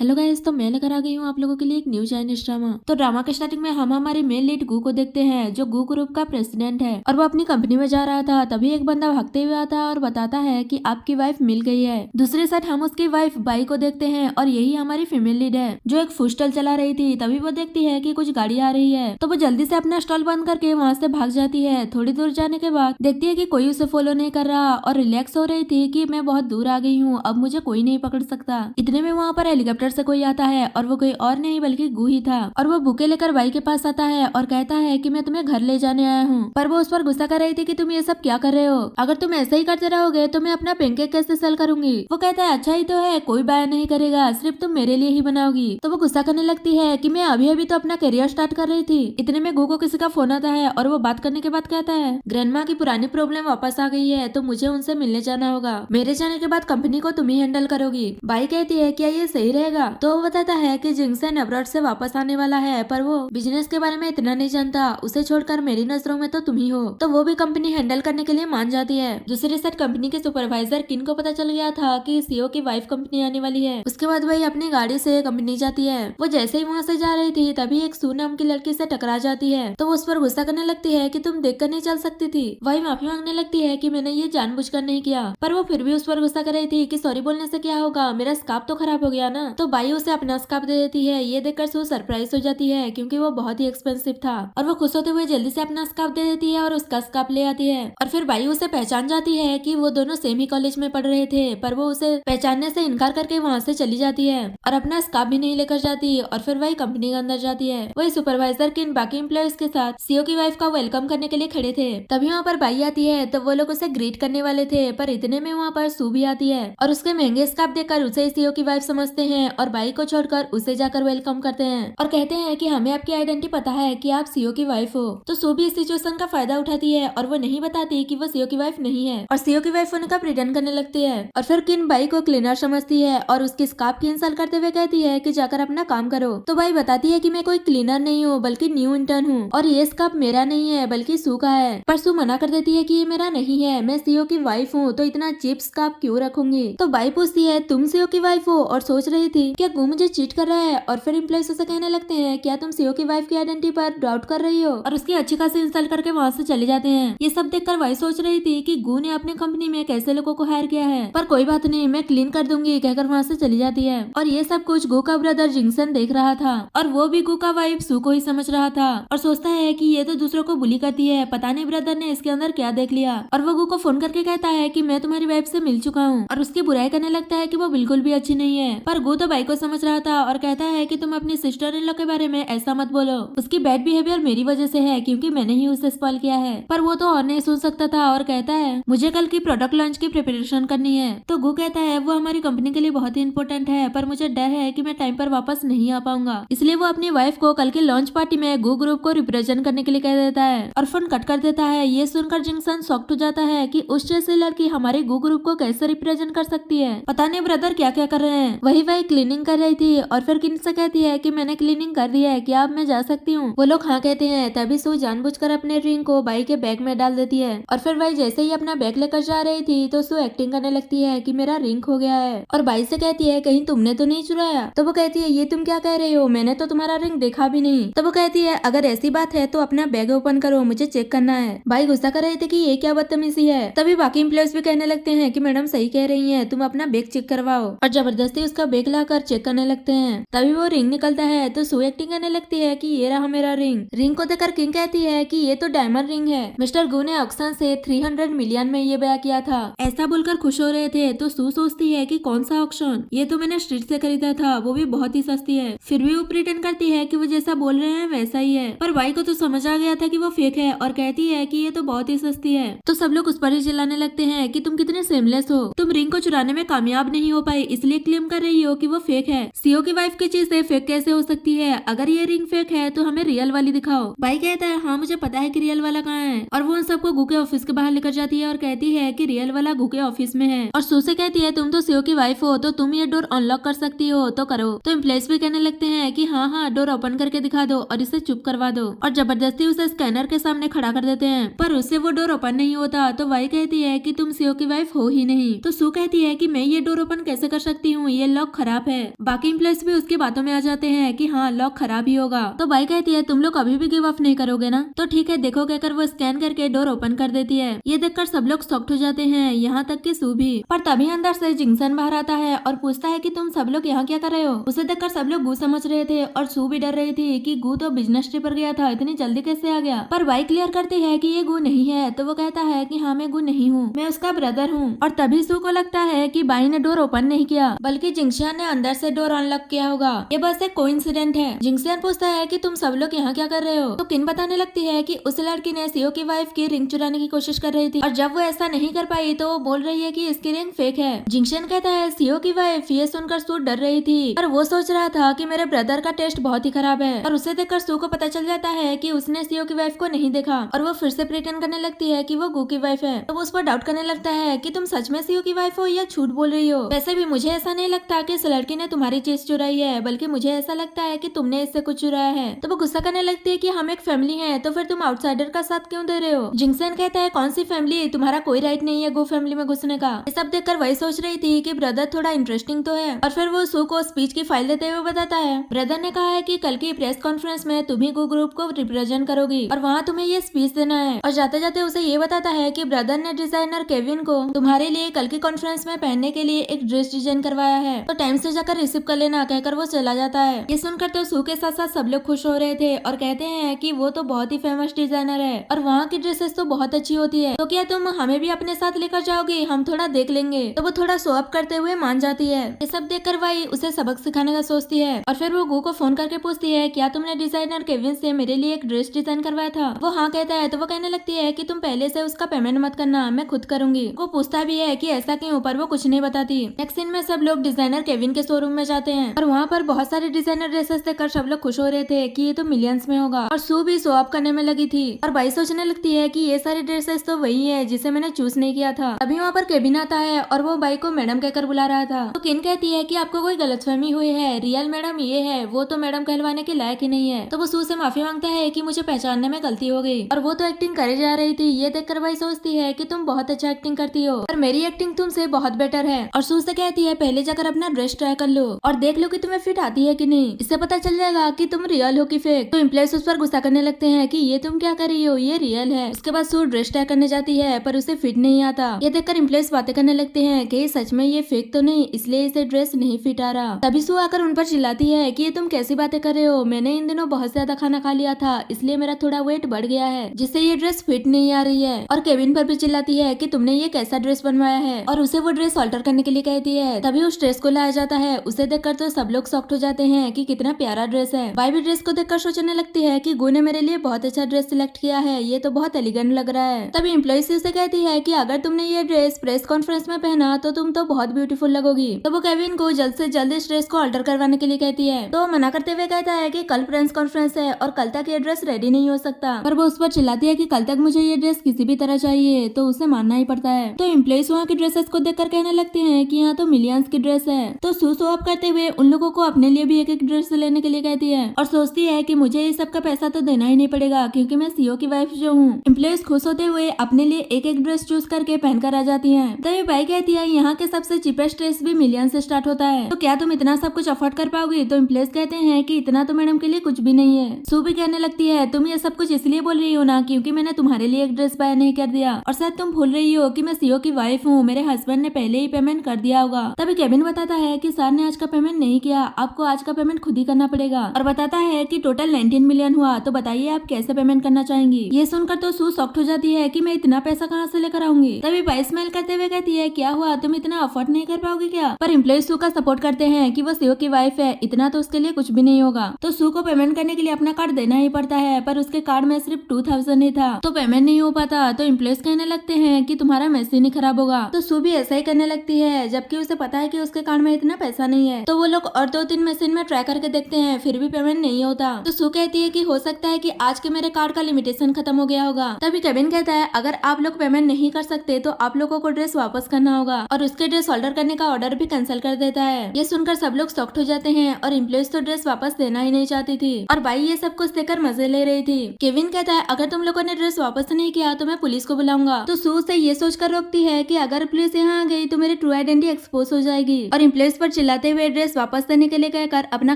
Hello guys, तो मैं लेकर आ गई हूँ आप लोगों के लिए एक न्यू चाइनीज ड्रामा। तो ड्रामा के स्टार्टिंग में हम हमारी मेन लीड गू को देखते हैं, जो गू ग्रुप का प्रेसिडेंट है और वो अपनी कंपनी में जा रहा था। तभी एक बंदा भागते हुए आता है और बताता है कि आपकी वाइफ मिल गई है। दूसरी साइड हम उसकी वाइफ बाई को देखते हैं और यही हमारी फीमेल लीड है, जो एक फूड स्टॉल चला रही थी। तभी वो देखती है कि कुछ गाड़ी आ रही है, तो वो जल्दी से अपना स्टॉल बंद करके वहाँ से भाग जाती है। थोड़ी दूर जाने के बाद देखती है कि कोई उसे फॉलो नहीं कर रहा और रिलैक्स हो रही थी कि मैं बहुत दूर आ गई हूँ, अब मुझे कोई नहीं पकड़ सकता। इतने में वहाँ पर हेलीकॉप्टर से कोई आता है और वो कोई और नहीं बल्कि गू ही था। और वो बुके लेकर बाई के पास आता है और कहता है कि मैं तुम्हें घर ले जाने आया हूँ। पर वो उस पर गुस्सा कर रही थी कि तुम ये सब क्या कर रहे हो, अगर तुम ऐसे ही करते रहोगे तो मैं अपना पेनकेक कैसे सेल करूंगी। वो कहता है अच्छा ही तो है, कोई बाय नहीं करेगा, सिर्फ तुम मेरे लिए ही बनाओगी। तो वो गुस्सा करने लगती है कि मैं अभी अभी तो अपना करियर स्टार्ट कर रही थी। इतने में गू को किसी का फोन आता है और वो बात करने के बाद कहता है ग्रैंडमा की पुरानी प्रॉब्लम वापस आ गई है, तो मुझे उनसे मिलने जाना होगा। मेरे जाने के बाद कंपनी को तुम ही हैंडल करोगी। बाई कहती है क्या ये सही रहेगा। तो वो बताता है कि जिंगसन अब्रॉड से वापस आने वाला है, पर वो बिजनेस के बारे में इतना नहीं जानता। उसे छोड़कर मेरी नजरों में तो तुम ही हो। तो वो भी कंपनी हैंडल करने के लिए मान जाती है। दूसरी साइड कंपनी के सुपरवाइजर किन को पता चल गया था कि सीईओ की वाइफ कंपनी आने वाली है। उसके बाद वही अपनी गाड़ी से कंपनी जाती है। वो जैसे ही वहाँ से जा रही थी तभी एक सू नाम की लड़की से टकरा जाती है। तो वो उस पर गुस्सा करने लगती है कि तुम देखकर नहीं चल सकती थी। वही माफी मांगने लगती है कि मैंने ये जानबूझकर नहीं किया, पर वो फिर भी उस पर गुस्सा कर रही थी कि सॉरी बोलने से क्या होगा, मेरा स्कार्फ तो खराब हो गया ना। तो बाई उसे अपना स्कार्फ दे देती है। ये देखकर सू सरप्राइज हो जाती है क्योंकि वो बहुत ही एक्सपेंसिव था और वो खुश होते हुए जल्दी से अपना स्कार्फ दे देती है और उसका स्कार्फ ले आती है। और फिर बाई उसे पहचान जाती है कि वो दोनों सेम ही कॉलेज में पढ़ रहे थे, पर वो उसे पहचानने से इनकार करके वहाँ से चली जाती है और अपना स्कार्फ भी नहीं लेकर जाती। और फिर वही कंपनी के अंदर जाती है। वही सुपरवाइजर के इन बाकी एम्प्लॉयज के साथ सीईओ की वाइफ का वेलकम करने के लिए खड़े थे। तभी वहाँ पर बाई आती है, तो वो लोग उसे ग्रीट करने वाले थे, पर इतने में वहाँ पर सू भी आती है और उसके महंगे स्कार्फ देखकर उसे सीईओ की वाइफ समझते हैं और बाई को छोड़कर उसे जाकर वेलकम करते हैं और कहते हैं कि हमें आपकी आइडेंटिटी पता है कि आप सीईओ की वाइफ हो। तो सू भी इस सिचुएशन का फायदा उठाती है और वो नहीं बताती कि वो सीईओ की वाइफ नहीं है और सीईओ की वाइफ होने का प्रिटेंड करने लगती है। और फिर किन बाई को क्लीनर समझती है और उसकी स्कार्फ की इंसल्ट करते हुए कहती है कि जाकर अपना काम करो। तो बाई बताती है कि मैं कोई क्लीनर नहीं हूँ बल्कि न्यू इंटर्न हूँ और ये स्कार्फ मेरा नहीं है बल्कि सू का है। पर सू मना कर देती है कि ये मेरा नहीं है, मैं सीईओ की वाइफ हूँ, तो इतना चीप स्कार्फ क्यों रखूंगी। तो बाई पूछती है तुम सीईओ की वाइफ हो और सोच रही थी क्या गू मुझे चीट कर रहा है। और फिर एम्प्लॉयज उसे कहने लगते हैं क्या तुम सीईओ की वाइफ की आइडेंटिटी पर डाउट कर रही हो, और उसकी अच्छी खासी इंसल्ट करके वहाँ से चले जाते हैं। ये सब देखकर वाई सोच रही थी कि गू ने अपनी कंपनी में कैसे लोगों को हायर किया है, पर कोई बात नहीं, मैं क्लीन कर दूंगी कहकर वहाँ से चली जाती है। और ये सब कुछ गू का ब्रदर जिंगसन देख रहा था और वो भी गू का वाइफ सू को ही समझ रहा था और सोचता है कि ये तो दूसरों को बुली करती है, पता नहीं ब्रदर ने इसके अंदर क्या देख लिया। और वो गू को फोन करके कहता है कि मैं तुम्हारी वाइफ से मिल चुका हूँ और उसकी बुराई करने लगता है कि वो बिल्कुल भी अच्छी नहीं है। पर गू तो बाई को समझ रहा था और कहता है कि तुम अपनी सिस्टर इन लॉ के बारे में ऐसा मत बोलो, उसकी बैड बिहेवियर मेरी वजह से है क्योंकि मैंने ही उसे स्पॉइल किया है। पर वो तो और नहीं सुन सकता था और कहता है मुझे कल की प्रोडक्ट लॉन्च की प्रिपरेशन करनी है। तो गू कहता है वो हमारी कंपनी के लिए बहुत ही इंपॉर्टेंट है, पर मुझे डर है कि मैं टाइम पर वापस नहीं आ पाऊंगा, इसलिए वो अपनी वाइफ को कल की लॉन्च पार्टी में गू ग्रुप को रिप्रेजेंट करने के लिए कह देता है और फोन कट कर देता है। ये सुनकर जिंगसन शॉक्ड हो जाता है कि उस जैसी लड़की हमारे गू ग्रुप को कैसे रिप्रेजेंट कर सकती है, पता नहीं ब्रदर क्या क्या कर रहे हैं। वही क्लीनिंग कर रही थी और फिर किन से कहती है कि मैंने क्लीनिंग कर दी है, क्या अब मैं जा सकती हूँ। वो लोग हाँ कहते हैं। तभी सू जानबूझकर अपने रिंग को बाई के बैग में डाल देती है और फिर बाई जैसे ही अपना बैग लेकर जा रही थी तो सू एक्टिंग करने लगती है कि मेरा रिंग खो गया है और बाई से कहती है कहीं तुमने तो नहीं चुराया। तो वो कहती है ये तुम क्या कह रही हो, मैंने तो तुम्हारा रिंग देखा भी नहीं। तो वो कहती है अगर ऐसी बात है तो अपना बैग ओपन करो, मुझे चेक करना है। बाई गुस्सा कर रही थी कि ये क्या बदतमीजी है। तभी बाकी एम्प्लॉयज भी कहने लगते हैं कि मैडम सही कह रही है, तुम अपना बैग चेक करवाओ और जबरदस्ती उसका बैग लाकर चेक करने लगते हैं। तभी वो रिंग निकलता है तो सू एक्टिंग करने लगती है कि ये रहा मेरा रिंग। रिंग को देखकर किंग कहती है कि ये तो डायमंड रिंग है, मिस्टर गू ने ऑक्शन से 300 मिलियन में ये बया किया था। ऐसा बोलकर खुश हो रहे थे तो सू सोचती है कि कौन सा ऑक्शन, ये तो मैंने स्ट्रीट से खरीदा था, वो भी बहुत ही सस्ती है। फिर भी वो प्रिटेंड करती है कि वो जैसा बोल रहे हैं वैसा ही है, पर बाई को तो समझ आ गया था कि वो फेक है और कहती है कि ये तो बहुत ही सस्ती है। तो सब लोग उस पर ही चिल्लाने लगते हैं कि तुम कितने सेमलेस हो, तुम रिंग को चुराने में कामयाब नहीं हो पाई इसलिए क्लेम कर रही हो कि वो फेक है। सीईओ की वाइफ की चीज से फेक कैसे हो सकती है, अगर ये रिंग फेक है तो हमें रियल वाली दिखाओ। बाई कहता है हाँ मुझे पता है कि रियल वाला कहाँ है और वो उन सबको गू के ऑफिस के बाहर लेकर जाती है और कहती है कि रियल वाला गू के ऑफिस में है। और सू से कहती है तुम तो सीईओ की वाइफ हो तो तुम ये डोर अनलॉक कर सकती हो तो करो। तो एम्प्लॉयज भी कहने लगते हैं कि हाँ डोर ओपन करके दिखा दो और इसे चुप करवा दो और जबरदस्ती उसे स्कैनर के सामने खड़ा कर देते हैं, पर उससे वो डोर ओपन नहीं होता। तो वाई कहती है कि तुम सीईओ की वाइफ हो ही नहीं। तो सू कहती है कि मैं ये डोर ओपन कैसे कर सकती हूँ, ये लॉक खराब है। बाकी एम्प्लॉइज भी उसकी बातों में आ जाते हैं कि हाँ लॉक खराब ही होगा। तो बाई कहती है तुम लोग अभी भी गिव अप नहीं करोगे ना, तो ठीक है देखो कहकर वो स्कैन करके डोर ओपन कर देती है। ये देखकर सब लोग शॉक्ड हो जाते हैं, यहाँ तक कि सू भी। पर तभी अंदर से जिंगसन बाहर आता है और पूछता है कि तुम सब लोग यहाँ क्या कर रहे हो। उसे देखकर सब लोग गू समझ रहे थे और सू भी डर रही थी कि गू तो बिजनेस ट्रिप पर गया था, इतनी जल्दी कैसे आ गया। पर बाई क्लियर करती है कि ये गू नहीं है, तो वो कहता है कि हाँ मैं गू नहीं हूँ, मैं उसका ब्रदर हूँ। और तभी सू को लगता है कि बाई ने डोर ओपन नहीं किया बल्कि जिंगशन ने अंदर से डोर अनलॉक किया होगा। ये बस एक कोइंसिडेंट है। जिंगशन पूछता है कि तुम सब लोग यहाँ क्या कर रहे हो, तो किन बताने लगती है कि उस लड़की ने सीओ की वाइफ की रिंग चुराने की कोशिश कर रही थी और जब वो ऐसा नहीं कर पाई तो वो बोल रही है कि इसकी रिंग फेक है। जिंगशन कहता है सीओ की वाइफ। ये सुनकर सू डर रही थी और वो सोच रहा था कि मेरे ब्रदर का टेस्ट बहुत ही खराब है। और उसे देखकर सू को पता चल जाता है कि उसने सीओ की वाइफ को नहीं देखा और वो फिर से प्रिटेंड करने लगती है कि वो गू की वाइफ है। तो वो उस पर डाउट करने लगता है कि तुम सच में सीओ की वाइफ हो या झूठ बोल रही हो। वैसे भी मुझे ऐसा नहीं लगता कि इस लड़की ने तुम्हारी चीज चुराई है, बल्कि मुझे ऐसा लगता है कि तुमने इससे कुछ चुराया है। तो वो गुस्सा करने लगती है कि हम एक फैमिली है, तो फिर तुम आउटसाइडर का साथ क्यों दे रहे हो। जिंगसन कहता है कौन सी फैमिली, तुम्हारा कोई राइट नहीं है गो फैमिली में घुसने का। ये सब देखकर वही सोच रही थी कि ब्रदर थोड़ा इंटरेस्टिंग तो है। और फिर वो सू को स्पीच की फाइल देते हुए बताता है ब्रदर ने कहा है कि कल की प्रेस कॉन्फ्रेंस में तुम ही गो ग्रुप को रिप्रेजेंट करोगी और वहाँ तुम्हें ये स्पीच देना है। और जाते जाते उसे ये बताता है कि ब्रदर ने डिजाइनर केविन को तुम्हारे लिए कल की कॉन्फ्रेंस में पहनने के लिए एक ड्रेस डिजाइन करवाया है, तो टाइम से जाकर रिसीव कर लेना कहकर वो चला जाता है। ये सुनकर तो सू के साथ साथ सब लोग खुश हो रहे थे और कहते हैं कि वो तो बहुत ही फेमस डिजाइनर है और वहाँ की ड्रेसेस तो बहुत अच्छी होती है, तो क्या तुम हमें भी अपने साथ लेकर जाओगे, हम थोड़ा देख लेंगे। तो वो थोड़ा शो अप करते हुए मान जाती है। ये सब देखकर वाई उसे सबक सिखाने का सोचती है और फिर वो गू को फोन करके पूछती है क्या तुमने डिजाइनर केविन से मेरे लिए एक ड्रेस डिजाइन करवाया था। वो हाँ कहता है। तो वो कहने लगती है कि तुम पहले से उसका पेमेंट मत करना, मैं खुद करूंगी। वो पूछता भी है कि ऐसा क्यों, पर वो कुछ नहीं बताती। नेक्स्ट सीन में सब लोग डिजाइनर केविन के शोरूम में जाते हैं और वहाँ पर बहुत सारे डिजाइनर ड्रेसेस देखकर सब लोग खुश हो रहे थे कि ये तो मिलियंस में होगा। और सू भी शो अप करने में लगी थी और बाई सोचने लगती है कि ये सारी ड्रेसेस तो वही है जिसे मैंने चूज नहीं किया था। अभी वहाँ पर केविन आता है और वो बाई को मैडम कहकर बुला रहा था। तो किन कहती है कि आपको कोई गलतफहमी हुई है, रियल मैडम ये है, वो तो मैडम कहलवाने के लायक ही नहीं है। तो वो सू से माफी मांगता है कि मुझे पहचानने में गलती हो गई और वो तो एक्टिंग करे जा रही थी। ये देखकर बाई सोचती है कि तुम बहुत अच्छा एक्टिंग करती हो और मेरी एक्टिंग तुमसे बहुत बेटर है। और सू से कहती है पहले जाकर अपना ड्रेस ट्राई कर लो और देख लो कि तुम्हें फिट आती है कि नहीं, इससे पता चल जाएगा कि तुम रियल हो कि फेक। तो एम्प्लॉइज उस पर गुस्सा करने लगते हैं कि ये तुम क्या कर रही हो, ये रियल है। उसके बाद सू ड्रेस ट्राई करने जाती है पर उसे फिट नहीं आता। ये देखकर एम्प्लॉइज बातें करने लगते हैं कि सच में ये फेक तो नहीं, इसलिए इसे ड्रेस नहीं फिट आ रहा। तभी सू आकर उन पर चिल्लाती है कि ये तुम कैसी बातें कर रहे हो, मैंने इन दिनों बहुत ज्यादा खाना खा लिया था इसलिए मेरा थोड़ा वेट बढ़ गया है जिससे ये ड्रेस फिट नहीं आ रही है। और केविन पर भी चिल्लाती है कि तुमने ये कैसा ड्रेस बनवाया है और उसे वो ड्रेस ऑल्टर करने के लिए कहती है। तभी उस ड्रेस को लाया जाता है। उसे देखकर तो सब लोग शॉक्ड हो जाते हैं कि कितना प्यारा ड्रेस है। बाई भी ड्रेस को देखकर सोचने लगती है कि गू ने मेरे लिए बहुत अच्छा ड्रेस सिलेक्ट किया है, ये तो बहुत एलिगेंट लग रहा है। तभी एम्प्लॉय से उसे कहती है कि अगर तुमने ये ड्रेस प्रेस कॉन्फ्रेंस में पहना तो तुम तो बहुत ब्यूटीफुल लगोगी। तो वो केविन को जल्द से जल्द इस ड्रेस को ऑल्टर करवाने के लिए कहती है। तो मना करते हुए कहता है कि कल प्रेस कॉन्फ्रेंस है और कल तक ये ड्रेस रेडी नहीं हो सकता। पर वो उस पर चिल्लाती है कि कल तक मुझे ये ड्रेस किसी भी तरह चाहिए, तो उसे मानना ही पड़ता है। तो एम्प्लॉइज वहाँ की ड्रेसेस को देखकर कहने लगते हैं कि यहाँ तो मिलियंस की ड्रेस है। तो सू शो अप करते हुए उन लोगों को अपने लिए भी एक एक ड्रेस लेने के लिए कहती है और सोचती है कि मुझे इस सब का पैसा तो देना ही नहीं पड़ेगा क्योंकि मैं सीओ की वाइफ जो हूँ। एम्प्लॉइज खुश होते हुए अपने लिए एक एक ड्रेस चूज करके पहनकर आ जाती है। तभी बाई कहती है यहाँ के सबसे चीपेस्ट ड्रेस भी मिलियन से स्टार्ट होता है, तो क्या तुम इतना सब कुछ अफोर्ड कर पाओगी। तो एम्प्लॉइज कहते हैं कि इतना तो मैडम के लिए कुछ भी नहीं है। सू भी कहने लगती है तुम ये सब कुछ इसलिए बोल रही हो ना क्योंकि मैंने तुम्हारे लिए एक ड्रेस बाय नहीं कर दिया और शायद तुम भूल रही हो कि मैं सीओ की वाइफ हूँ, मेरे हस्बैंड ने पहले ही पेमेंट कर दिया होगा। तभी केविन बताता है कि सर ने आज का पेमेंट नहीं किया, आपको आज का पेमेंट खुद ही करना पड़ेगा और बताता है कि टोटल 19 मिलियन हुआ, तो बताइए आप कैसे पेमेंट करना चाहेंगी। ये सुनकर तो सू शॉक्ड हो जाती है कि मैं इतना पैसा कहाँ से लेकर आऊंगी। तभी बाई स्माइल करते हुए कहती है क्या हुआ, तुम इतना अफोर्ड नहीं कर पाओगी क्या। पर एम्प्लॉय सू का सपोर्ट करते हैं कि वो सीओ की वाइफ है, इतना तो उसके लिए कुछ भी नहीं होगा। तो सू को पेमेंट करने के लिए अपना कार्ड देना ही पड़ता है, पर उसके कार्ड में सिर्फ 2000 ही था, तो पेमेंट नहीं हो पाता। तो एम्प्लॉयज कहने लगते हैं कि तुम्हारा मशीन ही खराब होगा। तो सू भी ऐसा ही करने लगती है, जबकि उसे पता है कि उसके कार्ड में इतना पैसा नहीं है। तो वो लोग और 2-3 मशीन में ट्राई करके देखते हैं, फिर भी पेमेंट नहीं होता। तो सू कहती है कि हो सकता है कि आज के मेरे कार्ड का लिमिटेशन खत्म हो गया होगा। तभी केविन कहता है अगर आप लोग पेमेंट नहीं कर सकते तो आप लोगों को ड्रेस वापस करना होगा और उसके ड्रेस ऑर्डर करने का ऑर्डर भी कैंसिल कर देता है। ये सुनकर सब लोग शॉक्ड हो जाते हैं और एम्प्लॉयज तो ड्रेस वापस देना ही नहीं चाहती थी और बाई ये सब कुछ देखकर मजे ले रही थी। केविन कहता है अगर तुम लोगों ने ड्रेस वापस नहीं किया तो मैं पुलिस को बुलाऊंगा। तो सू से ये सोचकर रोकती है कि अगर पुलिस यहाँ आ गई तो मेरी ट्रू आइडेंटिटी एक्सपोज हो जाएगी और एम्प्लॉयज पर चिल्लाते हुए ड्रेस वापस देने के लिए कहकर अपना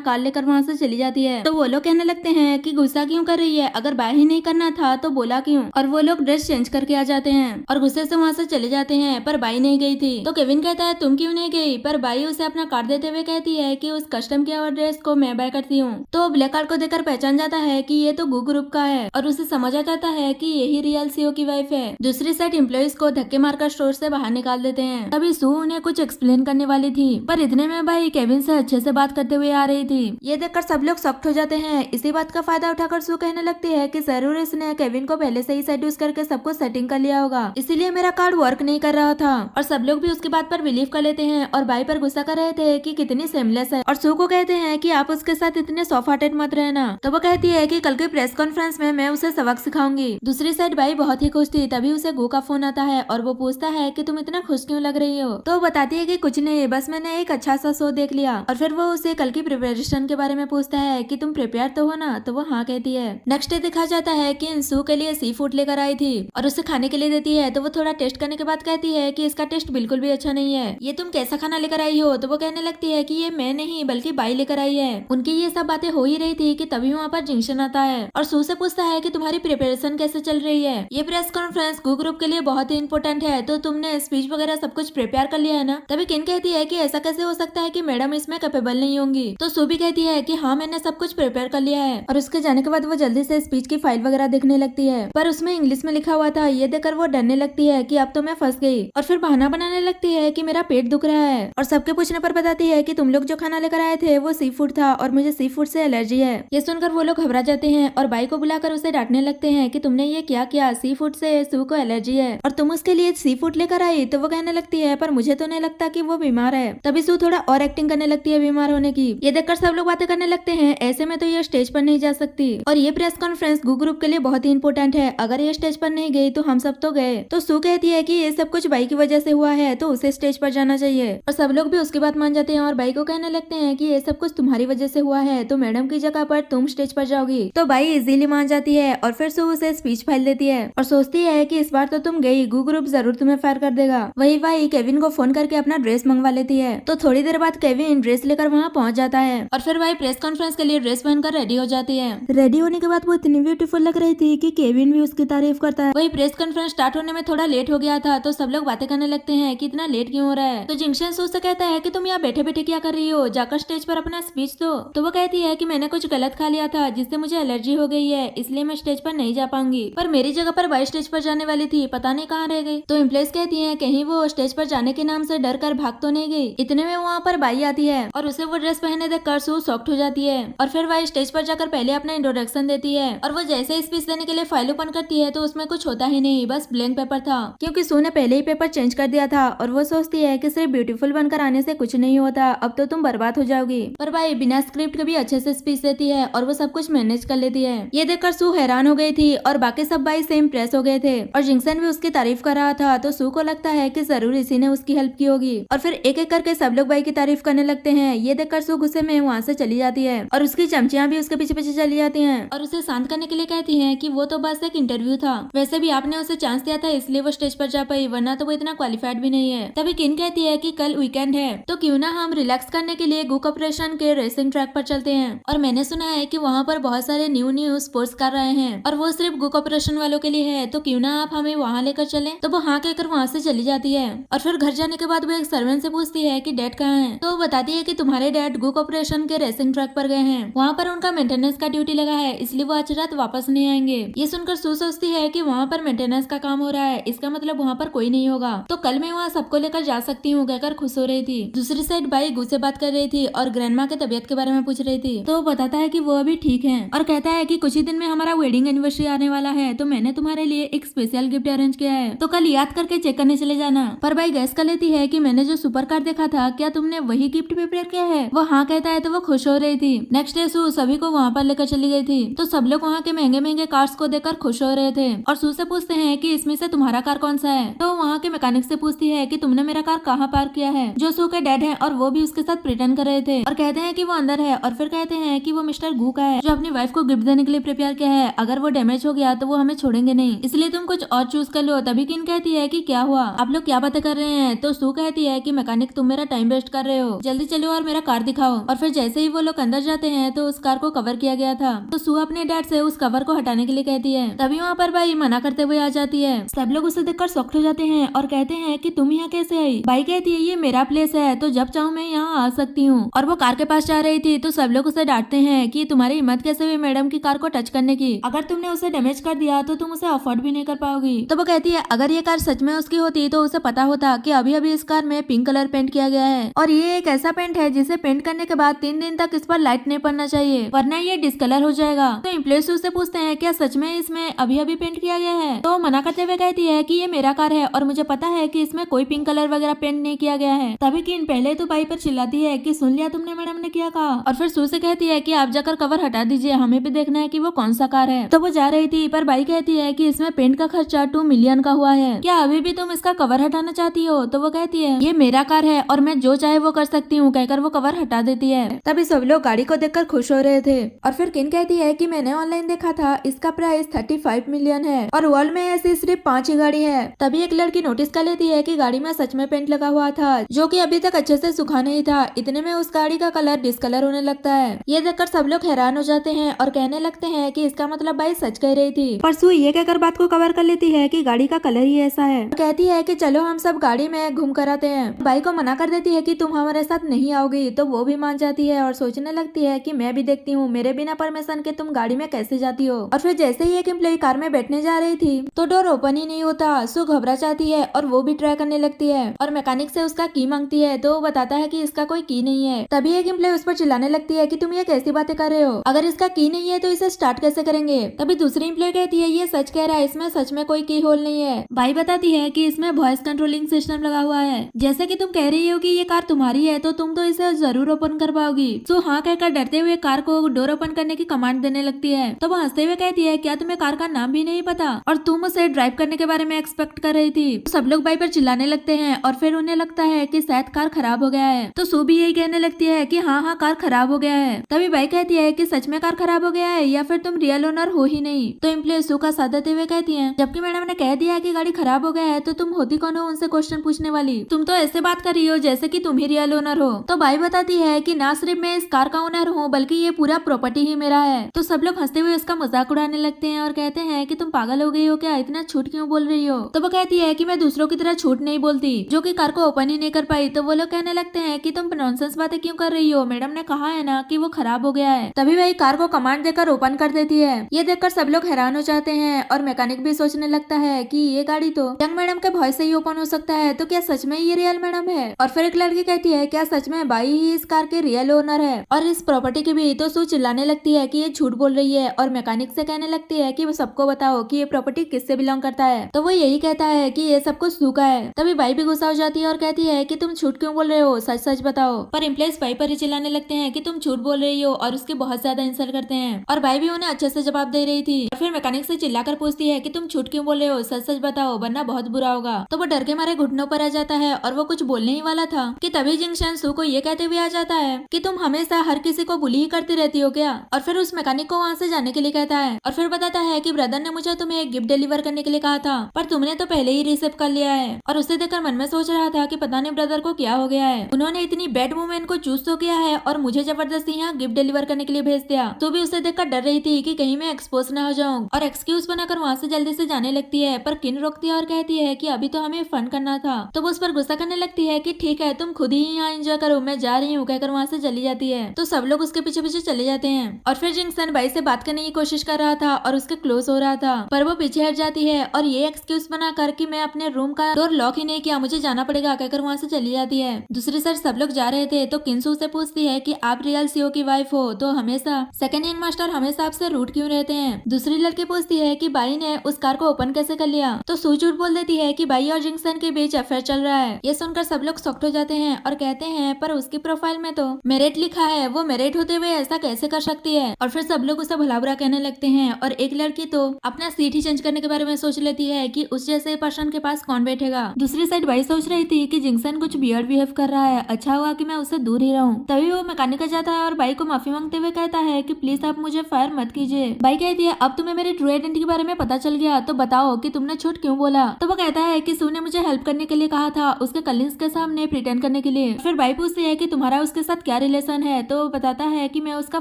कार लेकर वहाँ से चली जाती है। तो वो लोग कहने लगते हैं कि गुस्सा क्यों कर रही है, अगर बाय ही नहीं करना था तो बोला क्यों। और वो लोग ड्रेस चेंज करके आ जाते हैं और गुस्से से वहाँ से चले जाते हैं, पर बाई नहीं गई थी। तो केविन कहता है तुम क्यों नहीं गई, पर बाई उसे अपना कार्ड देते हुए कहती है कि उस कस्टम किया हुआ ड्रेस को मैं बाय करती हूँ। तो वो ब्लैक कार्ड को देखकर पहचान जाता है कि ये तो गू ग्रुप का है और उसे समझ आ जाता है कि यही रियल सीईओ की वाइफ है। दूसरी साइड एम्प्लॉइज को धक्के मारकर स्टोर से बाहर निकाल देते हैं। तभी सू उन्हें कुछ एक्सप्लेन करने वाली थी, पर इतने में भाई केविन से अच्छे से बात करते हुए आ रही थी। ये देखकर सब लोग शॉक्ड हो जाते हैं। इसी बात का फायदा उठाकर सू कहने लगती है कि जरूर इसने केविन को पहले से ही सेड्यूस करके सबको सेटिंग कर लिया होगा, इसीलिए मेरा कार्ड वर्क नहीं कर रहा था। और सब लोग भी उसकी बात पर बिलीव कर लेते हैं और बाई पर गुस्सा कर रहे थे कि कितनी सेमलेस है। और सू को कहते हैं कि आप उसके साथ इतने सॉफ्ट हार्टेड मत रहना। तो वो कहती है कि कल के प्रेस कॉन्फ्रेंस में मैं उसे सबक सिखाऊंगी। दूसरी साइड बाई बहुत ही खुश थी। तभी उसे गो का फोन आता है और वो पूछता है कि तुम इतना खुश क्यों लग रही हो। तो वो बताती है कि कुछ नहीं, बस मैंने एक अच्छा सा शो देख लिया। और फिर वो उसे कल की प्रिपरेशन के बारे में पूछता है कि तुम प्रिपेयर तो हो ना, तो वो हाँ कहती है। नेक्स्ट डे दिखा जाता है कि इंसू के लिए सी फूड लेकर आई थी और उसे खाने के लिए देती है। तो वो थोड़ा टेस्ट करने के बाद कहती है कि इसका टेस्ट बिल्कुल भी अच्छा नहीं है, ये तुम कैसा खाना लेकर आई हो। तो वो कहने लगती है कि ये मैं नहीं बल्कि बाई लेकर आई है। उनकी ये सब बातें हो ही रही थी कि तभी वहाँ पर जिंक्शन आता है और सू से पूछता है कि तुम्हारी प्रिपरेशन कैसे चल रही है। ये प्रेस कॉन्फ्रेंस गू ग्रुप के लिए बहुत ही इंपॉर्टेंट है, तो तुमने स्पीच वगैरह सब कुछ प्रिपेयर कर लिया है ना। तभी किन कहती है कि ऐसा कैसे हो सकता है कि मैडम इसमें कैपेबल नहीं होंगी। तो सू भी कहती है कि हाँ मैंने सब कुछ प्रिपेयर कर लिया है। और उसके जाने के बाद वो जल्दी से स्पीच की फाइल वगैरह देखने लगती है, पर उसमें इंग्लिश में लिखा हुआ था। ये देखकर वो डरने लगती है कि अब तो मैं फंस गई और फिर बहाना बनाने लगती है कि मेरा पेट दुख रहा है। और सबके पूछने पर बताती है कि तुम लोग जो खाना लेकर आए थे वो सी फूड था और मुझे सी फूड से एलर्जी है। ये सुनकर वो लोग घबरा जाते हैं और बाई को बुलाकर उसे डांटने लगते हैं कि तुमने ये क्या किया, सी फूड से सू को एलर्जी है और तुम उसके लिए सी फूड लेकर आई। तो वो कहने लगती है पर मुझे तो नहीं लगता कि वो बीमार है। तभी सू थोड़ा और एक्टिंग करने लगती है बीमार होने की। ये देखकर सब लोग बातें करने लगते हैं, ऐसे में तो ये स्टेज पर नहीं जा सकती और ये प्रेस कॉन्फ्रेंस गू ग्रुप के लिए बहुत ही इंपॉर्टेंट है, अगर ये स्टेज पर नहीं गई तो हम सब तो गए। तो सू कहती है कि ये सब कुछ बाई की वजह से हुआ है, तो उसे स्टेज पर जाना चाहिए। और सब लोग भी उसकी बात मान जाते हैं और बाई को कहने लगते हैं कि ये सब कुछ तुम्हारी वजह से हुआ है, तो मैडम की जगह पर तुम स्टेज पर जाओगी। तो बाई इजीली मान जाती है और फिर सू उसे स्पीच फाइल देती है और सोचती है कि इस बार तो तुम गई, गू ग्रुप जरूर तुम्हें फायर कर देगा। वही बाई केविन को फोन करके अपना ड्रेस मंगवा लेती है। तो थोड़ी देर बाद केविन ड्रेस लेकर वहाँ पहुँच जाता है और फिर बाई प्रेस कॉन्फ्रेंस के लिए ड्रेस पहनकर रेडी हो जाती है। रेडी होने के बाद वो इतनी ब्यूटीफुल लग रही थी कि केविन भी उसकी तारीफ करता है। वही प्रेस कॉन्फ्रेंस स्टार्ट होने में थोड़ा लेट हो गया था, तो सब लोग बातें करने लगते हैं कि इतना लेट क्यों हो रहा है। तो जिंक्शन सू से कहता है कि तुम यहाँ बैठे बैठे क्या कर रही हो, जाकर स्टेज पर अपना स्पीच दो। तो वो कहती है कि मैंने कुछ गलत खा लिया था जिससे मुझे एलर्जी हो गई है, इसलिए मैं स्टेज पर नहीं जा पाऊंगी। पर मेरी जगह पर बाई स्टेज पर जाने वाली थी, पता नहीं कहाँ रह गई। तो एम्प्लॉइज कहती है कहीं वो स्टेज पर जाने के नाम से डर कर भाग तो नहीं गई। इतने में वहाँ पर बाई आती है और उसे वो ड्रेस पहने देखकर सू शॉक्ड हो जाती है। और फिर बाई स्टेज पर जाकर पहले अपना इंट्रोडक्शन देती है और वो जैसे स्पीच देने के लिए फाइल ओपन करती है तो उसमें कुछ होता ही नहीं, बस ब्लैंक पेपर था, क्योंकि सू ने पहले ही पेपर चेंज कर दिया था। और वो सोचती है कि सिर्फ ब्यूटीफुल बनकर आने से कुछ नहीं होता, अब तो तुम बर्बाद हो जाओगी। पर बाई बिना स्क्रिप्ट के भी अच्छे से स्पीच देती है और वो सब कुछ मैनेज कर लेती है। ये देखकर सू हैरान हो गई थी और बाकी सब बाई से इम्प्रेस हो गए थे और जिंक्सन भी उसकी तारीफ कर रहा था। तो सू को लगता है कि जरूर इसी ने उसकी हेल्प की होगी और फिर एक एक करके सब लोग बाई की तारीफ करने लगते हैं। ये देखकर सू गुस्से में वहाँ से चली जाती है और उसकी चमचियां भी उसके पीछे पीछे चली जाती हैं और उसे शांत करने के लिए कहती हैं कि वो तो बस एक इंटरव्यू था, वैसे भी आपने उसे चांस दिया था इसलिए वो स्टेज पर जा पाई, वरना तो वो इतना क्वालिफाइड भी नहीं है। तभी किन कहती है कि कल वीकेंड है तो क्यों ना हम रिलैक्स करने के लिए गू कॉर्पोरेशन के रेसिंग ट्रैक पर चलते हैं। और मैंने सुना है कि वहाँ पर बहुत सारे न्यू स्पोर्ट्स कर रहे हैं और वो सिर्फ गू कॉर्पोरेशन वालों के लिए है, तो क्यों ना आप हमें वहाँ लेकर चले। तो वो हाँ कहकर वहाँ से चली जाती है और फिर घर जाने के बाद वो एक सर्वेंट से पूछती है कि डैड कहाँ है। तो वो बताती है कि तुम्हारे डैड गू कॉर्पोरेशन के रेसिंग ट्रैक पर गए हैं, वहाँ पर उनका मेंटेनेंस का ड्यूटी लगा है, इसलिए वो आज रात वापस नहीं आएंगे। ये सुनकर सू सोचती है कि वहाँ पर मेंटेनेंस का काम हो रहा है, इसका मतलब वहाँ पर कोई नहीं होगा, तो कल मैं वहाँ सबको लेकर जा सकती हूँ कहकर खुश हो रही थी। दूसरी साइड बाई गू से बात कर रही थी और ग्रैंडमा के तबियत के बारे में पूछ रही थी। तो वो बताता है कि वो अभी ठीक है और कहता है कि कुछ ही दिन में हमारा वेडिंग एनिवर्सरी आने वाला है, तो मैंने तुम्हारे लिए एक स्पेशल गिफ्ट अरेंज किया है, तो कल याद करके चेक करने चले जाना। पर बाई गैस कर लेती है कि मैंने जो सुपर कार देखा था, क्या तुमने वही गिफ्ट प्रिपेयर किया है। वो हाँ कहता है तो वो खुश हो रही थी। नेक्स्ट डे सू सभी को वहाँ पर लेकर चली गई थी, तो सब लोग वहाँ के महंगे महंगे कार्स को देखकर खुश हो रहे थे और सू से पूछते हैं कि इसमें से तुम्हारा कार कौन सा है। तो वहाँ के मैकेनिक से पूछती है कि तुमने मेरा कार कहाँ पार्क किया है। जो सू के डैड है और वो भी उसके साथ प्रिटेंड कर रहे थे और कहते हैं कि वो अंदर है और फिर कहते हैं कि वो मिस्टर गू का है जो अपनी वाइफ को गिफ्ट देने के लिए प्रिपेयर किया है, अगर वो डैमेज हो गया तो वो हमें छोड़ेंगे नहीं, इसलिए तुम कुछ और चूज कर लो। तभी किन कहती है कि क्या हुआ, आप लोग क्या बातें कर रहे हैं। तो सू कहती है कि मैकेनिक तुम मेरा टाइम वेस्ट वेस्ट कर रहे हो, जल्दी चलो और मेरा कार दिखाओ। और फिर जैसे ही वो लोग अंदर जाते हैं तो उस कार को कवर किया गया था। तो सू अपने डैड से उस कवर को हटाने के लिए कहती है। तभी वहाँ पर बाई मना करते हुए आ जाती है। सब लोग उसे देखकर शॉक्ड हो जाते हैं और कहते हैं कि तुम यहाँ कैसे आई। बाई कहती है ये मेरा प्लेस है, तो जब चाहूँ मैं यहाँ आ सकती हूँ। और वो कार के पास जा रही थी तो सब लोग उसे डांटते हैं कि तुम्हारी हिम्मत कैसे हुई मैडम की कार को टच करने की, अगर तुमने उसे डैमेज कर दिया तो तुम उसे अफोर्ड भी नहीं कर पाओगी। तो वो कहती है अगर ये कार सच में उसकी होती तो उसे पता होता कि अभी अभी इस कार में पिंक कलर पेंट किया गया है और ये एक ऐसा पेंट है जिसे पेंट करने के बाद 3 दिन तक इस पर लाइट नहीं पड़ना चाहिए वरना ये डिस्कलर हो जाएगा। तो एम्प्लॉइज उससे पूछते हैं क्या सच में इसमें अभी अभी पेंट किया गया है। तो मना करते हुए कहती है कि ये मेरा कार है और मुझे पता है कि इसमें कोई पिंक कलर वगैरह पेंट नहीं किया गया है। तभी किन पहले तो बाई पर चिल्लाती है कि सुन लिया तुमने मैडम ने क्या कहा। और फिर सू से कहती है कि आप जाकर कवर हटा दीजिए, हमें भी देखना है कि वो कौन सा कार है। तो वो जा रही थी पर बाई कहती है कि इसमें पेंट का खर्चा 2 मिलियन का हुआ है, क्या अभी भी तुम इसका कवर हटाना चाहती हो। तो वो कहती है ये मेरा कार है और मैं जो चाहे वो कर सकती हूँ, कहकर वो कवर हटा देती है। तभी सब लोग गाड़ी को देखकर खुश हो रहे थे। और फिर किन कहती है कि मैंने ऑनलाइन देखा था, इसका प्राइस 35 मिलियन है और वर्ल्ड में ऐसी सिर्फ 5 ही गाड़ी है। तभी एक लड़की नोटिस कर लेती है कि गाड़ी में सच में पेंट लगा हुआ था जो कि अभी तक अच्छे से सूखा नहीं था। इतने में उस गाड़ी का कलर डिस्कलर होने लगता है। ये देखकर सब लोग हैरान हो जाते हैं और कहने लगते हैं कि इसका मतलब बाई सच कह रही थी। पर सू ये कहकर बात को कवर कर लेती है कि गाड़ी का कलर ही ऐसा है। कहती है कि चलो हम सब गाड़ी में घूम कर आते हैं। बाई को मना कर देती है कि तुम हमारे साथ नहीं आओगी। तो वो भी मान जाती है और सोचने लगती है कि मैं भी देखती हूँ मेरे बिना परमिशन के तुम गाड़ी में कैसे जाती हो। और फिर जैसे ही एक एम्प्लॉय कार में बैठने जा रही थी तो डोर ओपन ही नहीं होता। सू घबरा जाती है और वो भी ट्राई करने लगती है और मैकेनिक से उसका की मांगती है तो वो बताता है कि इसका कोई की नहीं है। तभी एक एम्प्लॉय उस पर चिल्लाने लगती है कि तुम ये कैसी बातें कर रहे हो, अगर इसका की नहीं है तो इसे स्टार्ट कैसे करेंगे। तभी दूसरी एम्प्लॉय कहती है ये सच कह रहा है, इसमें सच में कोई की होल नहीं है। बाई बताती है कि इसमें वॉइस कंट्रोलिंग सिस्टम लगा हुआ है, जैसे कि तुम कह रही हो कि ये कार तुम्हारी है तो तुम तो इसे जरूर ओपन कर पाओगी। सो हाँ कहकर डरते हुए कार को डोर ओपन करने की कमांड देने लगती है। तो वो हंसते हुए कहती है क्या तुम्हें कार का नाम भी नहीं पता और तुम उसे ड्राइव करने के बारे में एक्सपेक्ट कर रही थी। तो सब लोग बाई पर चिल्लाने लगते हैं और फिर उन्हें लगता है कि शायद कार खराब हो गया है। तो सू भी यही कहने लगती है कि हाँ हाँ कार खराब हो गया है। तभी बाई कहती है कि सच में कार खराब हो गया है या फिर तुम रियल ओनर हो ही नहीं। तो एम्प्लॉय सू का साथ देते हुए कहती है जबकि मैडम ने कह दिया कि गाड़ी खराब हो गया है तो तुम होती कौन हो उनसे क्वेश्चन पूछने वाली, तुम तो ऐसे बात कर रही हो जैसे कि तुम ही रियल ओनर हो। तो बाई बताती है कि ना सिर्फ मैं इस कार का ओनर हूँ बल्कि ये पूरा प्रॉपर्टी ही मेरा है। तो सब लोग हंसते हुए उसका मजाक उड़ाने लगते हैं और कहते हैं कि तुम पागल हो गई हो क्या, इतना झूठ क्यों बोल रही हो। तो वो कहती है कि मैं दूसरों की तरह झूठ नहीं बोलती जो कि कार को ओपन ही नहीं कर पाई। तो वो लोग कहने लगते हैं कि तुम नॉनसेंस बातें क्यों कर रही हो, मैडम ने कहा है ना कि वो खराब हो गया है। तभी वही कार को कमांड देकर ओपन कर देती है। ये देखकर सब लोग हैरान हो जाते हैं और मैकेनिक भी सोचने लगता है कि ये गाड़ी तो यंग मैडम के वॉइस से ही ओपन हो सकता है, तो क्या सच में ये रियल मैडम है। और फिर एक लड़की कहती है क्या सच में बाई ही इस कार के रियल ओनर है और इस प्रॉपर्टी की भी। तो सू चिल्लाने लगती है कि ये झूठ बोल रही है और मैकेनिक से कहने लगती है कि वो सबको बताओ कि ये प्रॉपर्टी किससे बिलोंग करता है। तो वो यही कहता है कि ये सब कुछ सू का है। तभी बाई भी गुस्सा हो जाती है और कहती है कि तुम झूठ क्यों बोल रहे हो, सच सच बताओ। पर एम्प्लॉइज बाई पर ही चिल्लाने लगते हैं कि तुम झूठ बोल रही हो और उसके बहुत ज्यादा इंसल्ट करते हैं और बाई भी उन्हें अच्छे से जवाब दे रही थी। और फिर मैकेनिक से चिल्लाकर पूछती है कि तुम झूठ क्यों बोल रहे हो, सच सच बताओ वरना बहुत बुरा होगा। तो वो डर के मारे घुटनों पर आ जाता है और वो कुछ बोलने ही वाला था कि तभी जिंगशन सू को ये कहते हुए आ जाता है कि तुम हमेशा हर किसी को बुली ही करती रहती हो क्या। और फिर उस मैकेनिक को वहाँ से जाने के लिए कहता है और फिर बताता है कि ब्रदर ने मुझे तुम्हें एक गिफ्ट डिलीवर करने के लिए कहा था पर तुमने तो पहले ही रिसीव कर लिया है। और उसे देखकर मन में सोच रहा था कि पता नहीं ब्रदर को क्या हो गया है, उन्होंने इतनी बैड वुमेन को चूज तो किया है और मुझे जबरदस्ती यहाँ गिफ्ट डिलीवर करने के लिए भेज दिया। तो भी उसे देखकर डर रही थी कि कहीं मैं एक्सपोज ना हो जाऊँ और एक्सक्यूज बनाकर वहाँ से जल्दी से जाने लगती है। पर किन रोकती है और कहती है कि अभी तो हमें फन करना था। तो वो उस पर गुस्सा करने लगती है कि ठीक है तुम खुद ही यहाँ एंजॉय करो, मैं जा रही हूँ कहकर वहाँ से चली जाती है। तो सब लोग उसके पीछे पीछे चले जाते हैं और फिर जिंगसन बाई से बात करने की कोशिश कर रहा था और उसके क्लोज हो रहा था पर वो पीछे हट जाती है और ये एक्सक्यूज बना कर कि मैं अपने रूम का डोर लॉक ही नहीं किया, मुझे जाना पड़ेगा कहकर वहाँ से चली जाती है। दूसरी साइड सब लोग जा रहे थे तो किंसू से पूछती है कि आप रियल सीओ की वाइफ हो तो हमेशा सेकंड हैंड मास्टर हमेशा आपसे रूट क्यों रहते हैं। दूसरी लड़की पूछती है कि बाई ने उस कार को ओपन कैसे कर लिया। तो सू झूठ बोल देती है कि बाई और जिंगसन के बीच अफेयर चल रहा है। ये सुनकर सब लोग शॉक्ड हो जाते हैं और कहते हैं पर उसकी प्रोफाइल में तो मेरिट लिखा है, वो मेरिट होते हुए ऐसा कैसे कर सकती है। और फिर सब लोग उसे भला बुरा कहने लगते हैं और एक लड़की तो अपना सीट ही चेंज करने के बारे में सोच लेती है कि उस जैसे पर्सन के पास कौन बैठेगा। दूसरी साइड बाई सोच रही थी कि जिंगसन कुछ वियर्ड बिहेव कर रहा है, अच्छा हुआ कि मैं उससे दूर ही रहूं। तभी वो मैकेनिक आ जाता है और बाई को माफी मांगते हुए कहता है कि प्लीज आप मुझे फायर मत कीजिए। बाई कहती है अब तुम्हें मेरी ट्रू आइडेंटिटी के बारे में पता चल गया तो बताओ कि तुमने झूठ क्यों बोला। तो वो कहता है कि सू ने मुझे हेल्प करने के लिए कहा था, उसके कलीग्स के सामने प्रिटेंड करने करने के लिए। फिर बाई पूछती है कि तुम्हारा उसके साथ क्या रिलेशन है, तो वो बताता है कि मैं उसका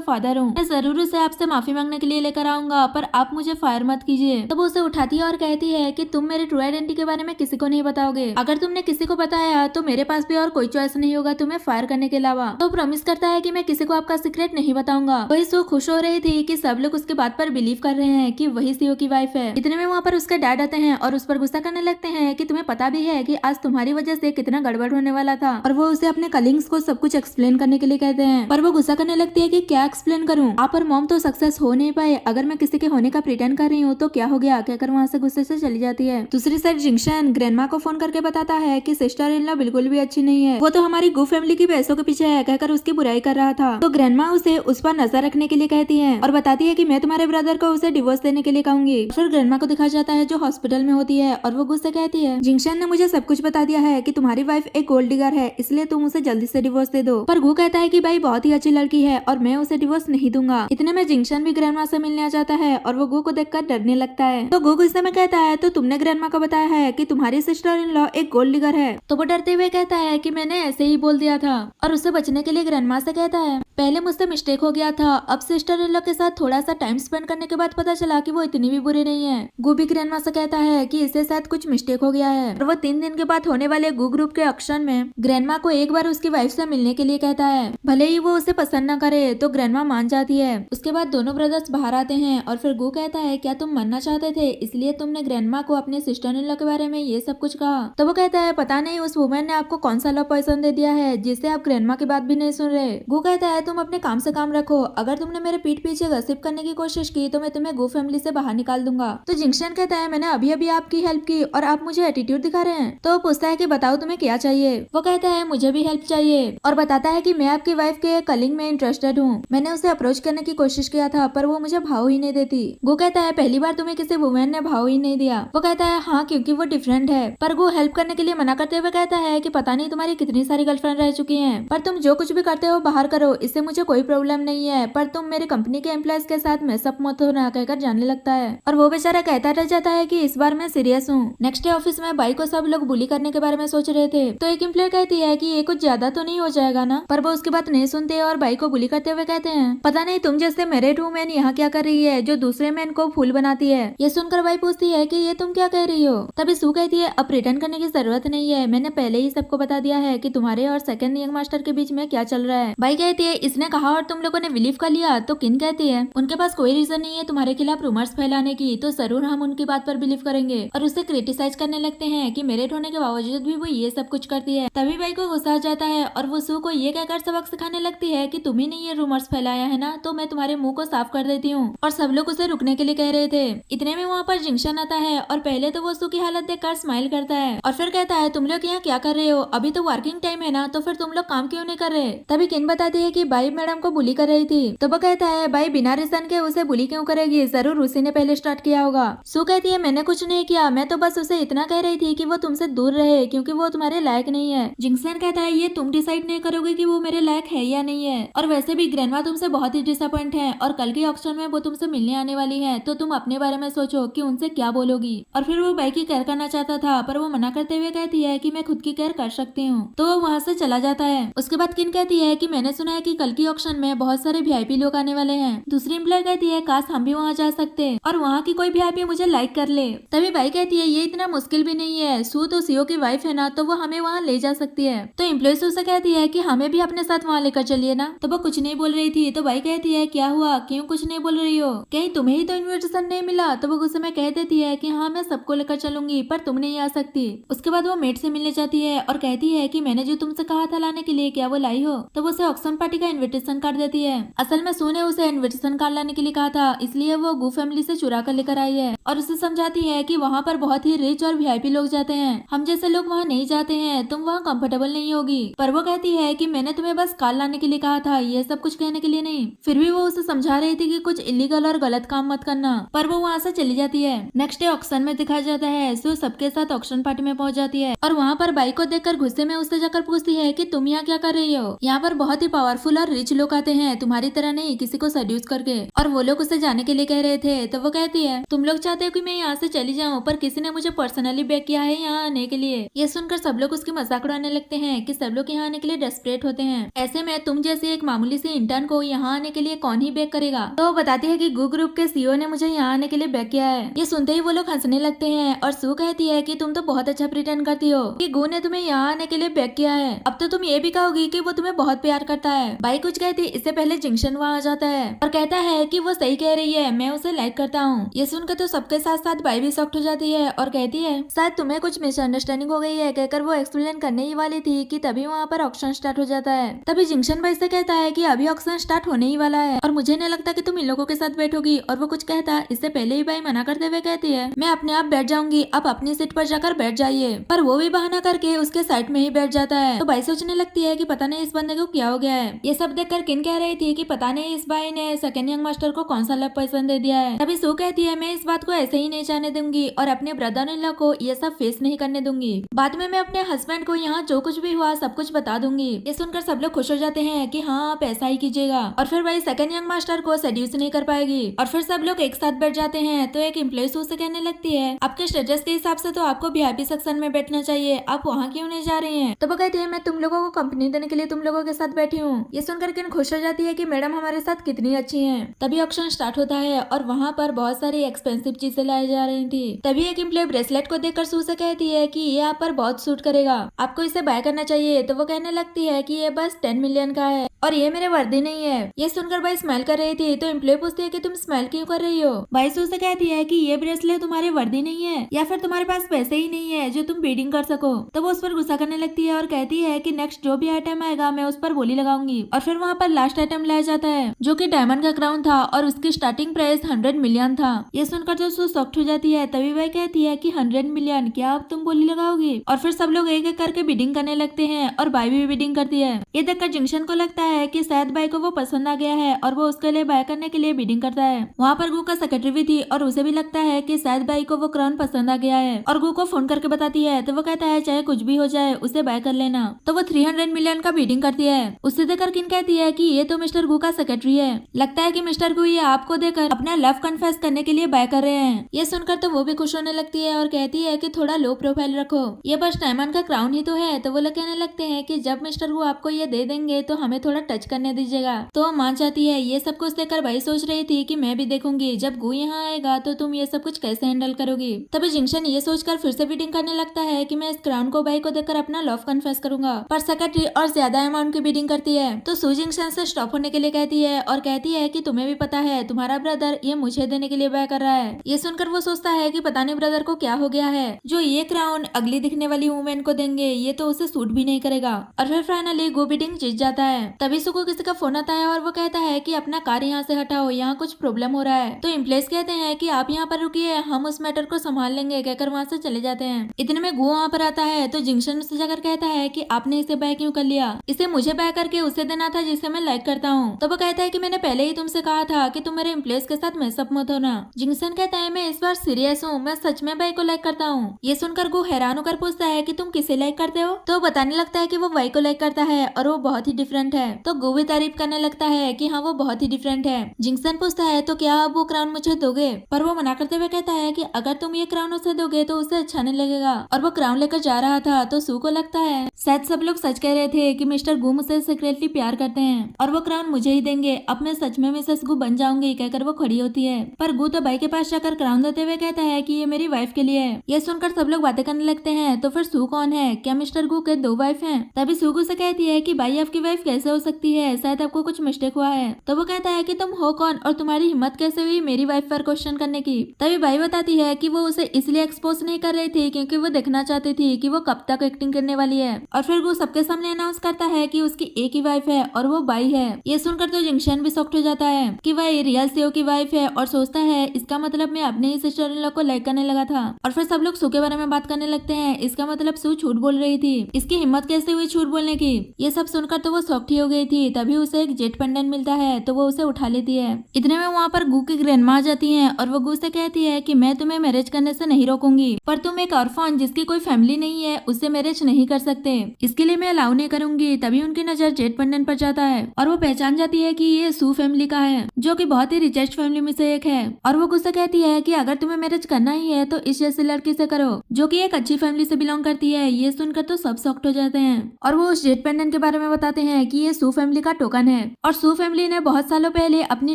फादर हूँ, मैं जरूर उसे आपसे माफी मांगने के लिए लेकर आऊंगा, पर आप मुझे फायर मत कीजिए। तो वो उसे उठाती है और कहती है कि तुम मेरे ट्रू आइडेंटिटी के बारे में किसी को नहीं बताओगे, अगर तुमने किसी को बताया तो मेरे पास भी और कोई चॉइस नहीं होगा तुम्हें फायर करने के अलावा। तो प्रॉमिस करता है कि मैं किसी को आपका सीक्रेट नहीं बताऊंगा। वही सो खुश हो रही थी कि सब लोग उसके बात पर बिलीव कर रहे हैं कि वही सीओ की वाइफ है। इतने में वहाँ पर उसके डैड आते हैं और उस पर गुस्सा करने लगते हैं कि तुम्हें पता भी है कि आज तुम्हारी वजह से कितना गड़बड़ होने वाला था, और वो उसे अपने कलिंग्स को सब कुछ एक्सप्लेन करने के लिए कहते हैं। पर वो गुस्सा करने लगती है कि क्या एक्सप्लेन करूं, आप और मॉम तो सक्सेस हो नहीं पाए, अगर मैं किसी के होने का प्रिटेंड कर रही हूँ तो क्या हो गया, कहकर वहाँ से गुस्से से चली जाती है। दूसरी साइड जिंगशन ग्रैंडमा को फोन करके बताता है कि सिस्टर इन लॉ बिल्कुल भी अच्छी नहीं है, वो तो हमारी गू फैमिली की पैसों के पीछे है, कहकर उसकी बुराई कर रहा था। तो ग्रैंडमा उसे उस पर नजर रखने के लिए कहती है और बताती है कि मैं तुम्हारे ब्रदर को उसे डिवोर्स देने के लिए कहूंगी। फिर ग्रैंडमा को दिखाया जाता है जो हॉस्पिटल में होती है और वो गुस्से कहती है जिंगशन ने मुझे सब कुछ बता दिया है कि तुम्हारी वाइफ एक गोल्ड डिगर है, इसलिए तुम उसे जल्दी से डिवोर्स दे दो। पर गू कहता है कि भाई बहुत ही अच्छी लड़की है और मैं उसे डिवोर्स नहीं दूंगा। इतने में जिंगशन भी ग्रैंडमा से मिलने आ जाता है और वो गू को देखकर डरने लगता है। तो गू गुस्से में कहता है तो तुमने ग्रैंडमा को बताया है कि तुम्हारी सिस्टर इन लॉ एक गोल्ड डिगर है। तो वो डरते हुए कहता है कि मैंने ऐसे ही बोल दिया था, और उससे बचने के लिए ग्रैंडमा से कहता है पहले मुझसे मिस्टेक हो गया था, अब सिस्टर इन लॉ के साथ थोड़ा सा टाइम स्पेंड करने के बाद पता चला कि वो इतनी भी बुरी नहीं है। गू भी ग्रैंडमा से कहता है कि इससे शायद कुछ मिस्टेक हो गया है, और वो 3 दिन के बाद होने वाले गू ग्रुप के ऑक्शन में ग्रैंडमा को एक बार उसकी वाइफ से मिलने के लिए कहता है। भले ही वो उसे पसंद न करे तो ग्रैंडमा मान जाती है। उसके बाद दोनों ब्रदर्स बाहर आते हैं और फिर गू कहता है क्या तुम मरना चाहते थे, इसलिए तुमने ग्रैंडमा को अपने सिस्टर इन लॉ के बारे में ये सब कुछ कहा। तो वो कहता है पता नहीं उस वुमेन ने आपको कौन सा लव पॉइजन दे दिया है जिससे आप ग्रैंडमा की बात भी नहीं सुन रहे। गू कहता है तुम अपने काम से काम रखो, अगर तुमने मेरे पीठ पीछे गसिप करने की कोशिश की तो मैं तुम्हें गू फैमिली से बाहर निकाल दूंगा। तो जिंगशन कहता है मैंने अभी अभी आपकी हेल्प की और आप मुझे एटीट्यूड दिखा रहे हैं। तो वो पूछता है कि बताओ तुम्हें क्या चाहिए। वो कहता है मुझे भी हेल्प चाहिए और बताता है कि मैं आपकी वाइफ के कलिंग में इंटरेस्टेड हूँ। मैंने उसे अप्रोच करने की कोशिश किया था पर वो मुझे भाव ही नहीं देती। गू कहता है पहली बार तुम्हें किसी वुमेन ने भाव ही नहीं दिया। वो कहता है हाँ क्योंकि वो डिफरेंट है। पर गू हेल्प करने के लिए मना करते हुए कहता है कि पता नहीं तुम्हारी कितनी सारी गर्लफ्रेंड रह चुकी हैं, पर तुम जो कुछ भी करते हो बाहर करो, इससे मुझे कोई प्रॉब्लम नहीं है, पर तुम मेरे कंपनी के एम्प्लॉयज के साथ मैसअप मत होना, कहकर जाने लगता है। और वो बेचारा कहता रह जाता है कि इस बार मैं सीरियस हूँ। नेक्स्ट डे ऑफिस में बाई को सब लोग बुली करने के बारे में सोच रहे थे, तो एक एम्प्लॉय कहती है कि ये कुछ ज्यादा तो नहीं हो जाएगा ना, पर वो उसकी बात नहीं सुनते और बाई को बुली करते हुए कहते हैं पता नहीं तुम जैसे मैरिड वुमेन यहाँ क्या कर रही है जो दूसरे मैन को फूल बनाती है। ये सुनकर बाई पूछती है कि ये तुम क्या कह रही हो। तभी सू कहती है अब रिटर्न करने की जरूरत नहीं है, मैंने पहले ही सबको बता दिया है कि तुम्हारे और सेकंड यंग मास्टर के बीच में क्या चल रहा है। बाई कहती है इसने कहा और तुम लोगों ने बिलीव कर लिया। तो किन कहती है उनके पास कोई रीजन नहीं है तुम्हारे खिलाफ रूमर्स फैलाने की, तो जरूर हम उनकी बात पर बिलीव करेंगे, और उसे क्रिटिसाइज करने लगते हैं कि मेरिट होने के बावजूद भी वो ये सब कुछ करती है। तभी बाई को गुस्सा आ जाता है और वो सू को ये कहकर सबक सिखाने लगती है कि तुम ही ने ये रूमर्स फैलाया है ना, तो मैं तुम्हारे मुंह को साफ कर देती हूँ। और सब लोग उसे रुकने के लिए कह रहे थे। इतने में वहाँ पर जिंगशन आता है और पहले तो वो सू की हालत देखकर स्माइल करता है और फिर कहता है तुम लोग यहाँ क्या कर रहे हो, अभी तो वर्किंग टाइम है ना, तो फिर तुम लोग काम क्यों नहीं कर रहे। तभी किन बताती है कि बाई मैडम को बुली कर रही थी। तो वो कहता है बाई बिना रीजन के उसे बुली क्यों करेगी, जरूर उसी ने पहले स्टार्ट किया होगा। सू कहती है मैंने कुछ नहीं किया, मैं तो बस उसे इतना कह रही थी कि वो तुमसे दूर रहे क्योंकि वो तुम्हारे लायक नहीं है। जिंगसन कहता है ये तुम डिसाइड नहीं करोगे कि वो मेरे लायक है या नहीं है, और वैसे भी ग्रैंडमा तुमसे बहुत ही डिसअपॉइंट है और कल के ऑक्शन में वो तुमसे मिलने आने वाली है, तो तुम अपने बारे में सोचो कि उनसे क्या बोलोगी। और फिर वो बाई की केयर करना चाहता था पर वो मना करते हुए कहती है कि मैं खुद की केयर कर सकती हूँ, तो वो वहाँ से चला जाता है। उसके बाद किन कहती है कि मैंने सुना है कि कल की ऑक्शन में बहुत सारे वीआईपी लोग आने वाले हैं। दूसरी एम्प्लॉय कहती है काश हम भी वहाँ जा सकते और वहाँ की कोई वीआईपी मुझे लाइक कर ले। तभी बाई कहती है ये इतना मुश्किल भी नहीं है, सू तो सीओ की वाइफ है ना, तो वो हमें वहाँ ले जा सकती है। तो एम्प्लॉय सू से कहती है कि हमें भी अपने साथ वहाँ लेकर चलिए ना। तो वो कुछ नहीं बोल रही थी। तो बाई कहती है क्या हुआ, क्यों कुछ नहीं बोल रही हो, कहीं तुम्हें ही तो इन्विटेशन नहीं मिला। तो वो गुस्से में कह देती है कि हाँ मैं सबको लेकर चलूंगी पर तुम नहीं आ सकती। उसके बाद वो मेट से मिलने जाती है और कहती है कि मैंने जो तुमसे कहा था लाने के लिए क्या वो लाई हो। तो वो उसे ऑक्शन पार्टी का इन्विटेशन कार्ड देती है। असल में सू ने उसे इन्विटेशन कार्ड लाने के लिए कहा था, इसलिए वो गू फैमिली से चुरा कर लेकर आई है और उसे समझाती है कि वहाँ पर बहुत ही रिच और वीआईपी लोग जाते हैं, हम जैसे लोग वहाँ नहीं जाते हैं, तुम वहाँ कंफर्टेबल नहीं होगी। पर वो कहती है कि मैंने तुम्हें बस कार्ड लाने के लिए कहा था, ये सब कुछ कहने के लिए नहीं। फिर भी वो उसे समझा रही थी कि कुछ इलीगल और गलत काम मत करना, पर वो वहाँ से चली जाती है। नेक्स्ट डे ऑक्शन में दिखाया जाता है सू सबके साथ ऑक्शन पार्टी में पहुंच जाती है और वहाँ पर बाई को देखकर गुस्से में उससे जाकर पूछती है कि तुम यहाँ क्या कर रही हो, यहाँ पर बहुत ही पावरफुल बाहर रिच लोग आते हैं, तुम्हारी तरह नहीं किसी को सेड्यूस करके, और वो लोग उसे जाने के लिए कह रहे थे। तो वो कहती है तुम लोग चाहते हो कि मैं यहाँ से चली जाऊँ, पर किसी ने मुझे पर्सनली बेक किया है यहाँ आने के लिए। ये सुनकर सब लोग उसकी मजाक उड़ाने लगते हैं कि सब लोग यहाँ आने के लिए डेस्परेट होते हैं, ऐसे में तुम जैसे एक मामूली सी इंटर्न को यहाँ आने के लिए कौन ही बेक करेगा। तो वो बताती है कि गू ग्रुप के सीईओ ने मुझे यहाँ आने के लिए बेक किया है। ये सुनते ही वो लोग हंसने लगते हैं और सू कहती है कि तुम तो बहुत अच्छा प्रिटेंड करती हो कि गू ने तुम्हें यहाँ आने के लिए बेक किया है, अब तो तुम ये भी कहोगी कि वो तुम्हें बहुत प्यार करता है। भाई कुछ कहती इससे पहले जिंक्शन वहाँ आ जाता है और कहता है कि वो सही कह रही है, मैं उसे लाइक करता हूँ। ये सुनकर तो सबके साथ साथ भाई भी शॉक्ड हो जाती है और कहती है शायद तुम्हें कुछ मिसअंडरस्टैंडिंग हो गई है, कहकर वो एक्सप्लेन करने ही वाली थी कि तभी वहाँ पर ऑक्शन स्टार्ट हो जाता है। तभी जिंक्शन भाई से कहता है कि अभी ऑक्शन स्टार्ट होने ही वाला है और मुझे नहीं लगता कि तुम इन लोगों के साथ बैठोगी, और वो कुछ कहता इससे पहले ही भाई मना करते हुए कहती है मैं अपने आप बैठ जाऊंगी, आप अपनी सीट पर जाकर बैठ जाइए, पर वो भी बहाना करके उसके साइड में ही बैठ जाता है। तो भाई सोचने लगती है कि पता नहीं इस बंदे को क्या हो गया है। ये सब देखकर किन कह रही थी कि पता नहीं इस भाई ने सेकंड यंग मास्टर को कौन सा लव पसंद दे दिया है। तभी सू कहती है मैं इस बात को ऐसे ही नहीं जाने दूंगी और अपने ब्रदर इन लॉ को ये सब फेस नहीं करने दूंगी, बाद में मैं अपने हस्बैंड को यहाँ जो कुछ भी हुआ सब कुछ बता दूंगी। ये सुनकर सब लोग खुश हो जाते हैं कि हाँ आप ऐसा ही कीजिएगा, और फिर भाई सेकंड यंग मास्टर को सेड्यूस नहीं कर पाएगी और फिर सब लोग एक साथ बैठ जाते हैं। तो एक एम्प्लॉय से कहने लगती है आपके स्टेटस के हिसाब से तो आपको वीआईपी सेक्शन में बैठना चाहिए, आप वहाँ क्यों नहीं जा रही हैं? तो वो कहती है मैं तुम लोगों को कंपनी देने के लिए तुम लोगों के साथ बैठी हूँ। ये सुनकर किन खुश हो जाती है कि मैडम हमारे साथ कितनी अच्छी हैं। तभी ऑक्शन स्टार्ट होता है और वहाँ पर बहुत सारी एक्सपेंसिव चीजें लाई जा रही थी। तभी एक एम्प्लॉय ब्रेसलेट को देखकर सू से कहती है कि ये आप पर बहुत सूट करेगा, आपको इसे बाय करना चाहिए। तो वो कहने लगती है कि ये बस 10 मिलियन का है और ये मेरे वर्दी नहीं है। ये सुनकर भाई स्माइल कर रही थी। तो एम्प्लॉय पूछती है कि तुम स्माइल क्यों कर रही हो? भाई सू से कहती है कि ये ब्रेसलेट तुम्हारे वर्दी नहीं है या फिर तुम्हारे पास पैसे ही नहीं है जो तुम बीडिंग कर सको। तो वो उस पर गुस्सा करने लगती है और कहती है कि नेक्स्ट जो भी आइटम आएगा मैं उस पर बोली लगाऊंगी। और फिर वहाँ पर लास्ट आइटम लाया जाता है जो कि डायमंड का क्राउन था और उसकी स्टार्टिंग प्राइस 100 मिलियन था। ये सुनकर तो सू शॉक्ड हो जाती है। तभी वह कहती है कि 100 मिलियन क्या अब तुम बोली लगाओगी? और फिर सब लोग एक एक करके बिडिंग करने लगते हैं और बाई भी बिडिंग करती है। ये देखकर जिंक्शन को लगता है कि शायद बाई को वो पसंद आ गया है और वो उसके लिए बाय करने के लिए बिडिंग करता है। वहाँ पर गू का सेक्रेटरी भी थी और उसे भी लगता है कि शायद बाई को वो क्राउन पसंद आ गया है और गू को फोन करके बताती है। तो वो कहता है चाहे कुछ भी हो जाए उसे बाय कर लेना। तो वो 300 मिलियन का बिडिंग करती है। उससे देखकर किन कहती है कि ये तो मिस्टर गू का सेक्रेटरी है, लगता है कि मिस्टर गू ये आपको देकर अपना लव कन्फेस करने के लिए बाय कर रहे हैं। ये सुनकर तो वो भी खुश होने लगती है और कहती है कि थोड़ा लो प्रोफाइल रखो, ये बस डायमंड का क्राउन ही तो है। तो वो लोग कहने लगते हैं कि जब मिस्टर गू आपको ये दे देंगे तो हमें थोड़ा टच करने दीजिएगा। तो वो मान जाती है। ये सब कुछ देखकर भाई सोच रही थी कि मैं भी देखूंगी जब गू यहाँ आएगा तो तुम ये सब कुछ कैसे हैंडल करोगी। तभी जिंक्शन ये सोचकर फिर से बिडिंग करने लगता है कि मैं इस क्राउन को भाई को देकर अपना लव कन्फेस करूंगा, पर सेक्रेटरी और ज्यादा अमाउंट की बिडिंग करती है। तो सू जिंक्शन से स्टॉप होने के लिए कहती है और कहती है कि तुम्हें भी पता है तुम्हारा ब्रदर ये मुझे देने के लिए बाय कर रहा है। ये सुनकर वो सोचता है कि पता नहीं ब्रदर को क्या हो गया है जो ये क्राउन अगली दिखने वाली वुमेन को देंगे, ये तो उसे सूट भी नहीं करेगा। और फिर फाइनली गो बिडिंग जीत जाता है। तभी सू को किसी का फोन आता है और वो कहता है कि अपना कार यहाँ से हटाओ, यहाँ कुछ प्रॉब्लम हो रहा है। तो एम्प्लॉइज कहते हैं कि आप यहाँ पर रुकिए, हम उस मैटर को संभाल लेंगे, कहकर वहाँ से चले जाते हैं। इतने में गो वहाँ पर आता है तो जिंक्शन से जाकर कहता है कि आपने इसे बाय क्यों कर लिया, इसे मुझे बाय करके उसे देना था जिसे मैं लाइक करता हूँ। तो वो कहता है कि मैंने पहले ही तुमसे कहा था कि तुम मेरे एम्प्लॉइज के साथ मैसअप मत होना। जिंक्शन कहता है मैं इस बार सीरियस हूँ, मैं सच में बाय को लाइक करता हूँ। ये सुनकर गो हैरान होकर पूछता है कि तुम किसे लाइक करते हो? तो बताने लगता है कि वो बाय को लाइक करता है और वो बहुत ही डिफरेंट है। तो गो भी तारीफ करने लगता है कि हाँ वो बहुत ही डिफरेंट है। जिंक्शन पूछता है तो क्या आप वो क्राउन मुझे दोगे? पर वो मना करते हुए कहता है कि अगर तुम ये क्राउन उसे दोगे तो उसे अच्छा नहीं लगेगा। और वो क्राउन लेकर जा रहा था तो सू को लगता है शायद सब लोग सच कह रहे थे कि मिस्टर गू मुझसे सीक्रेटली प्यार करते हैं और वो क्राउन मुझे ही देंगे, अब मैं सच में मिसेस गू बन जाऊंगी, कहकर वो खड़ी होती है। पर गू तो भाई के पास जाकर क्राउन देते हुए कहता है कि ये मेरी वाइफ के लिए है। ये सुनकर सब लोग बातें करने लगते हैं। तो फिर सू कौन है? क्या मिस्टर गू के 2 वाइफ हैं? तभी सू गू से कहती है कि भाई आपकी वाइफ कैसे हो सकती है, शायद आपको कुछ मिस्टेक हुआ है। तो वो कहता है कि तुम हो कौन और तुम्हारी हिम्मत कैसे हुई मेरी वाइफ पर क्वेश्चन करने की। तभी भाई बताती है कि वो उसे इसलिए एक्सपोज नहीं कर रही थी क्योंकि वो देखना चाहती थी कि वो कब तक एक्टिंग करने वाली है। और फिर वो सबके सामने अनाउंस करता है कि उसकी एक ही वाइफ है और वो बाई है। ये सुनकर तो जिंक्शन भी शॉक्ड हो जाता है कि वह रियल सीईओ की वाइफ है और सोचता है इसका मतलब मैं अपने ही सिस्टर इन लॉ को लाइक करने लगा था। और फिर सब लोग सू के बारे में बात करने लगते हैं, इसका मतलब सू झूठ बोल रही थी, इसकी हिम्मत कैसे हुई झूठ बोलने की। ये सब सुनकर तो वो शॉक्ड ही हो गई थी। तभी उसे एक जेट पेंडेंट मिलता है तो वो उसे उठा लेती है। इतने में वहाँ पर गू की ग्रैंडमा आ जाती है और वो गू से कहती है कि मैं तुम्हें मैरिज करने से नहीं रोकूंगी, पर तुम एक ऑर्फन जिसकी कोई फैमिली नहीं है उससे मैरिज नहीं कर सकते, इसके लिए मैं अलाउ नहीं करूंगी। तभी उनकी नजर जेट पेंडेंट ध्यान पड़ जाता है और वो पहचान जाती है कि ये सू फैमिली का है, जो कि बहुत ही रिचेस्ट फैमिली में से एक है। और वो गुस्सा कहती है कि अगर तुम्हें मैरिज करना ही है तो इस जैसी लड़की से करो, जो कि एक अच्छी फैमिली से बिलोंग करती है। ये सुनकर तो सब शॉक्ड हो जाते हैं और वो उस जेट पेंडेंट के बारे में बताते हैं कि ये सू फैमिली का टोकन है और सू फैमिली ने बहुत सालों पहले अपनी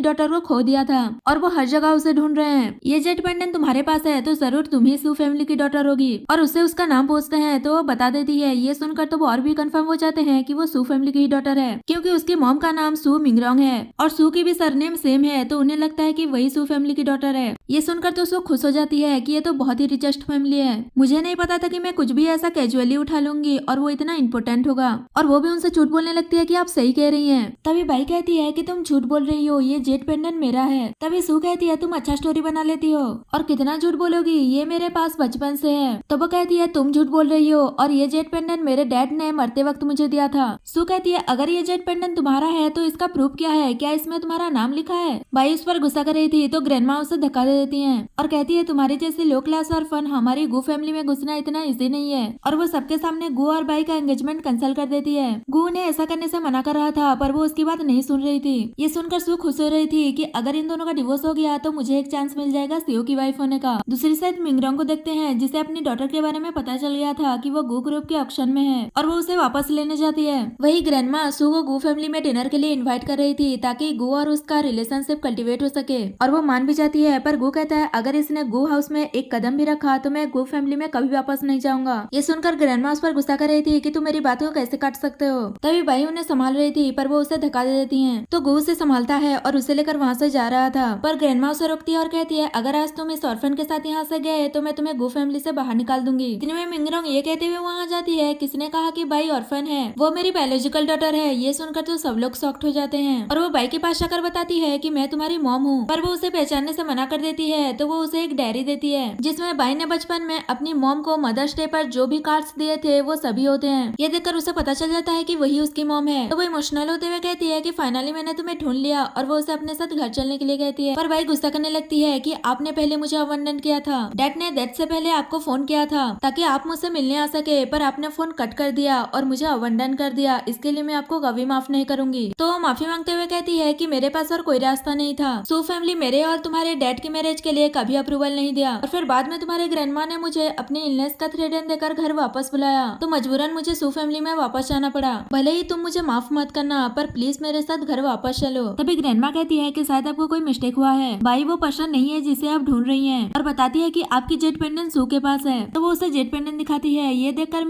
डॉटर को खो दिया था और वो हर जगह उसे ढूंढ रहे हैं। ये जेट पेंडेंट तुम्हारे पास है तो जरूर तुम ही सू फैमिली की डॉटर होगी और उससे उसका नाम पूछते हैं तो वो बता देती है। ये सुनकर तो वो और भी कंफर्म हो जाते हैं कि वो सू फैमिली की ही डॉटर है, क्योंकि उसकी मॉम का नाम सू मिंगरोंग है और सू की भी सरनेम सेम है, तो उन्हें लगता है कि वही सू फैमिली की डॉटर है। ये सुनकर तो सू खुश हो जाती है कि ये तो बहुत ही रिचेस्ट फैमिली है। मुझे नहीं पता था कि मैं कुछ भी ऐसा कैजुअली उठा लूंगी और वो इतना इम्पोर्टेंट होगा। और वो भी उनसे झूठ बोलने लगती है कि आप सही कह रही हैं। तभी बाई कहती है कि तुम झूठ बोल रही हो, ये जेट पेंडेंट मेरा है। तभी सू कहती है तुम अच्छा स्टोरी बना लेती हो और कितना झूठ बोलोगी, ये मेरे पास बचपन से है। तो वो कहती है तुम झूठ बोल रही हो और ये जेट पेंडेंट मेरे डैड ने मरते वक्त मुझे दिया था। सू कहती है अगर ये जेट पेंडेंट तुम्हारा है तो इसका प्रूफ क्या है, क्या इसमें तुम्हारा नाम लिखा है। बाई उस पर गुस्सा कर रही थी तो ग्रैंडमा उसे धक्का दे देती है और कहती है तुम्हारी जैसी लो क्लास और फन हमारी गू फैमिली में घुसना इतना इजी नहीं है। और वो सबके सामने गू और बाई का एंगेजमेंट कैंसिल कर देती है। गू ने ऐसा करने से मना कर रहा था पर वो उसकी बात नहीं सुन रही थी। ये सुनकर सू खुश हो रही थी कि अगर इन दोनों का डिवोर्स हो गया तो मुझे एक चांस मिल जाएगा सीओ की वाइफ होने का। दूसरी साइड मिंगरोंग को देखते हैं जिसे अपनी डॉटर के बारे में पता चल गया था कि वो गू ग्रुप के ऑप्शन में है और वो उसे वापस लेने जाती है। वही ग्रैंडमा सू को गू फैमिली में डिनर के लिए इन्वाइट कर रही थी ताकि गू और उसका रिलेशनशिप कल्टीवेट हो सके और वो मान भी जाती है। पर गू कहता है अगर इसने गू हाउस में एक कदम भी रखा तो मैं गू फैमिली में कभी वापस नहीं जाऊंगा। ये सुनकर ग्रैंडमा उस पर गुस्सा कर रही थी कि तुम मेरी बातों को कैसे काट सकते हो। तभी बाई उन्हें संभाल रही थी पर वो उसे धक्का दे देती है तो गू उसे संभालता है और उसे लेकर वहाँ से जा रहा था। पर ग्रैंडमा उसे रोकती है और कहती है अगर आज तुम इस ऑर्फन के साथ यहाँ से गए तो मैं तुम्हें गू फैमिली से बाहर निकाल दूंगी। इतने में मिंगरोंग ये कहते हुए वहाँ जाती है किसने कहा कि बाई ऑर्फन है, वो मेरी बायोलॉजिकल डॉटर है। ये सुनकर तो सब लोग शॉक्ड हो जाते हैं और वो बाई के पास आकर बताती है कि मैं तुम्हारी मॉम हूँ। पर वो उसे पहचानने से मना कर देती है तो वो उसे एक डायरी देती है जिसमें बाई ने बचपन में अपनी मॉम को मदर्स डे पर जो भी कार्ड्स दिए थे वो सभी होते हैं। ये देखकर उसे पता चल जाता है कि वही उसकी मॉम है। तो वो इमोशनल होते हुए कहती है कि फाइनली मैंने तुम्हें ढूंढ लिया और वो उसे अपने साथ घर चलने के लिए कहती है। पर बाई गुस्सा करने लगती है कि आपने पहले मुझे अबंडन किया था, डैड ने डेथ से पहले आपको फोन किया था ताकि आप मुझसे मिलने आ सके, पर आपने फोन कट कर दिया और मुझे अबंडन कर दिया। इसके लिए मैं आपको कभी माफ नहीं करूंगी। तो माफी मांगते हुए कहती है कि मेरे पास और कोई रास्ता नहीं था। सू फैमिली मेरे और तुम्हारे डैड की मैरिज के लिए कभी अप्रूवल नहीं दिया और फिर बाद में तुम्हारे ग्रैंडमा ने मुझे अपने इलनेस का थ्रेडन देकर घर वापस बुलाया तो मजबूरन मुझे सू फैमिली में वापस जाना पड़ा। भले ही तुम मुझे माफ मत करना पर प्लीज मेरे साथ घर वापस चलो। तभी ग्रैंडमा कहती है कि शायद आपको कोई मिस्टेक हुआ है, बाई वो पर्सन नहीं है जिसे आप ढूंढ रही हैं और बताती है कि आपकी जेट पेंडेंट सू के पास है। तो वो उसे जेट पेंडेंट दिखाती है। ये देखकर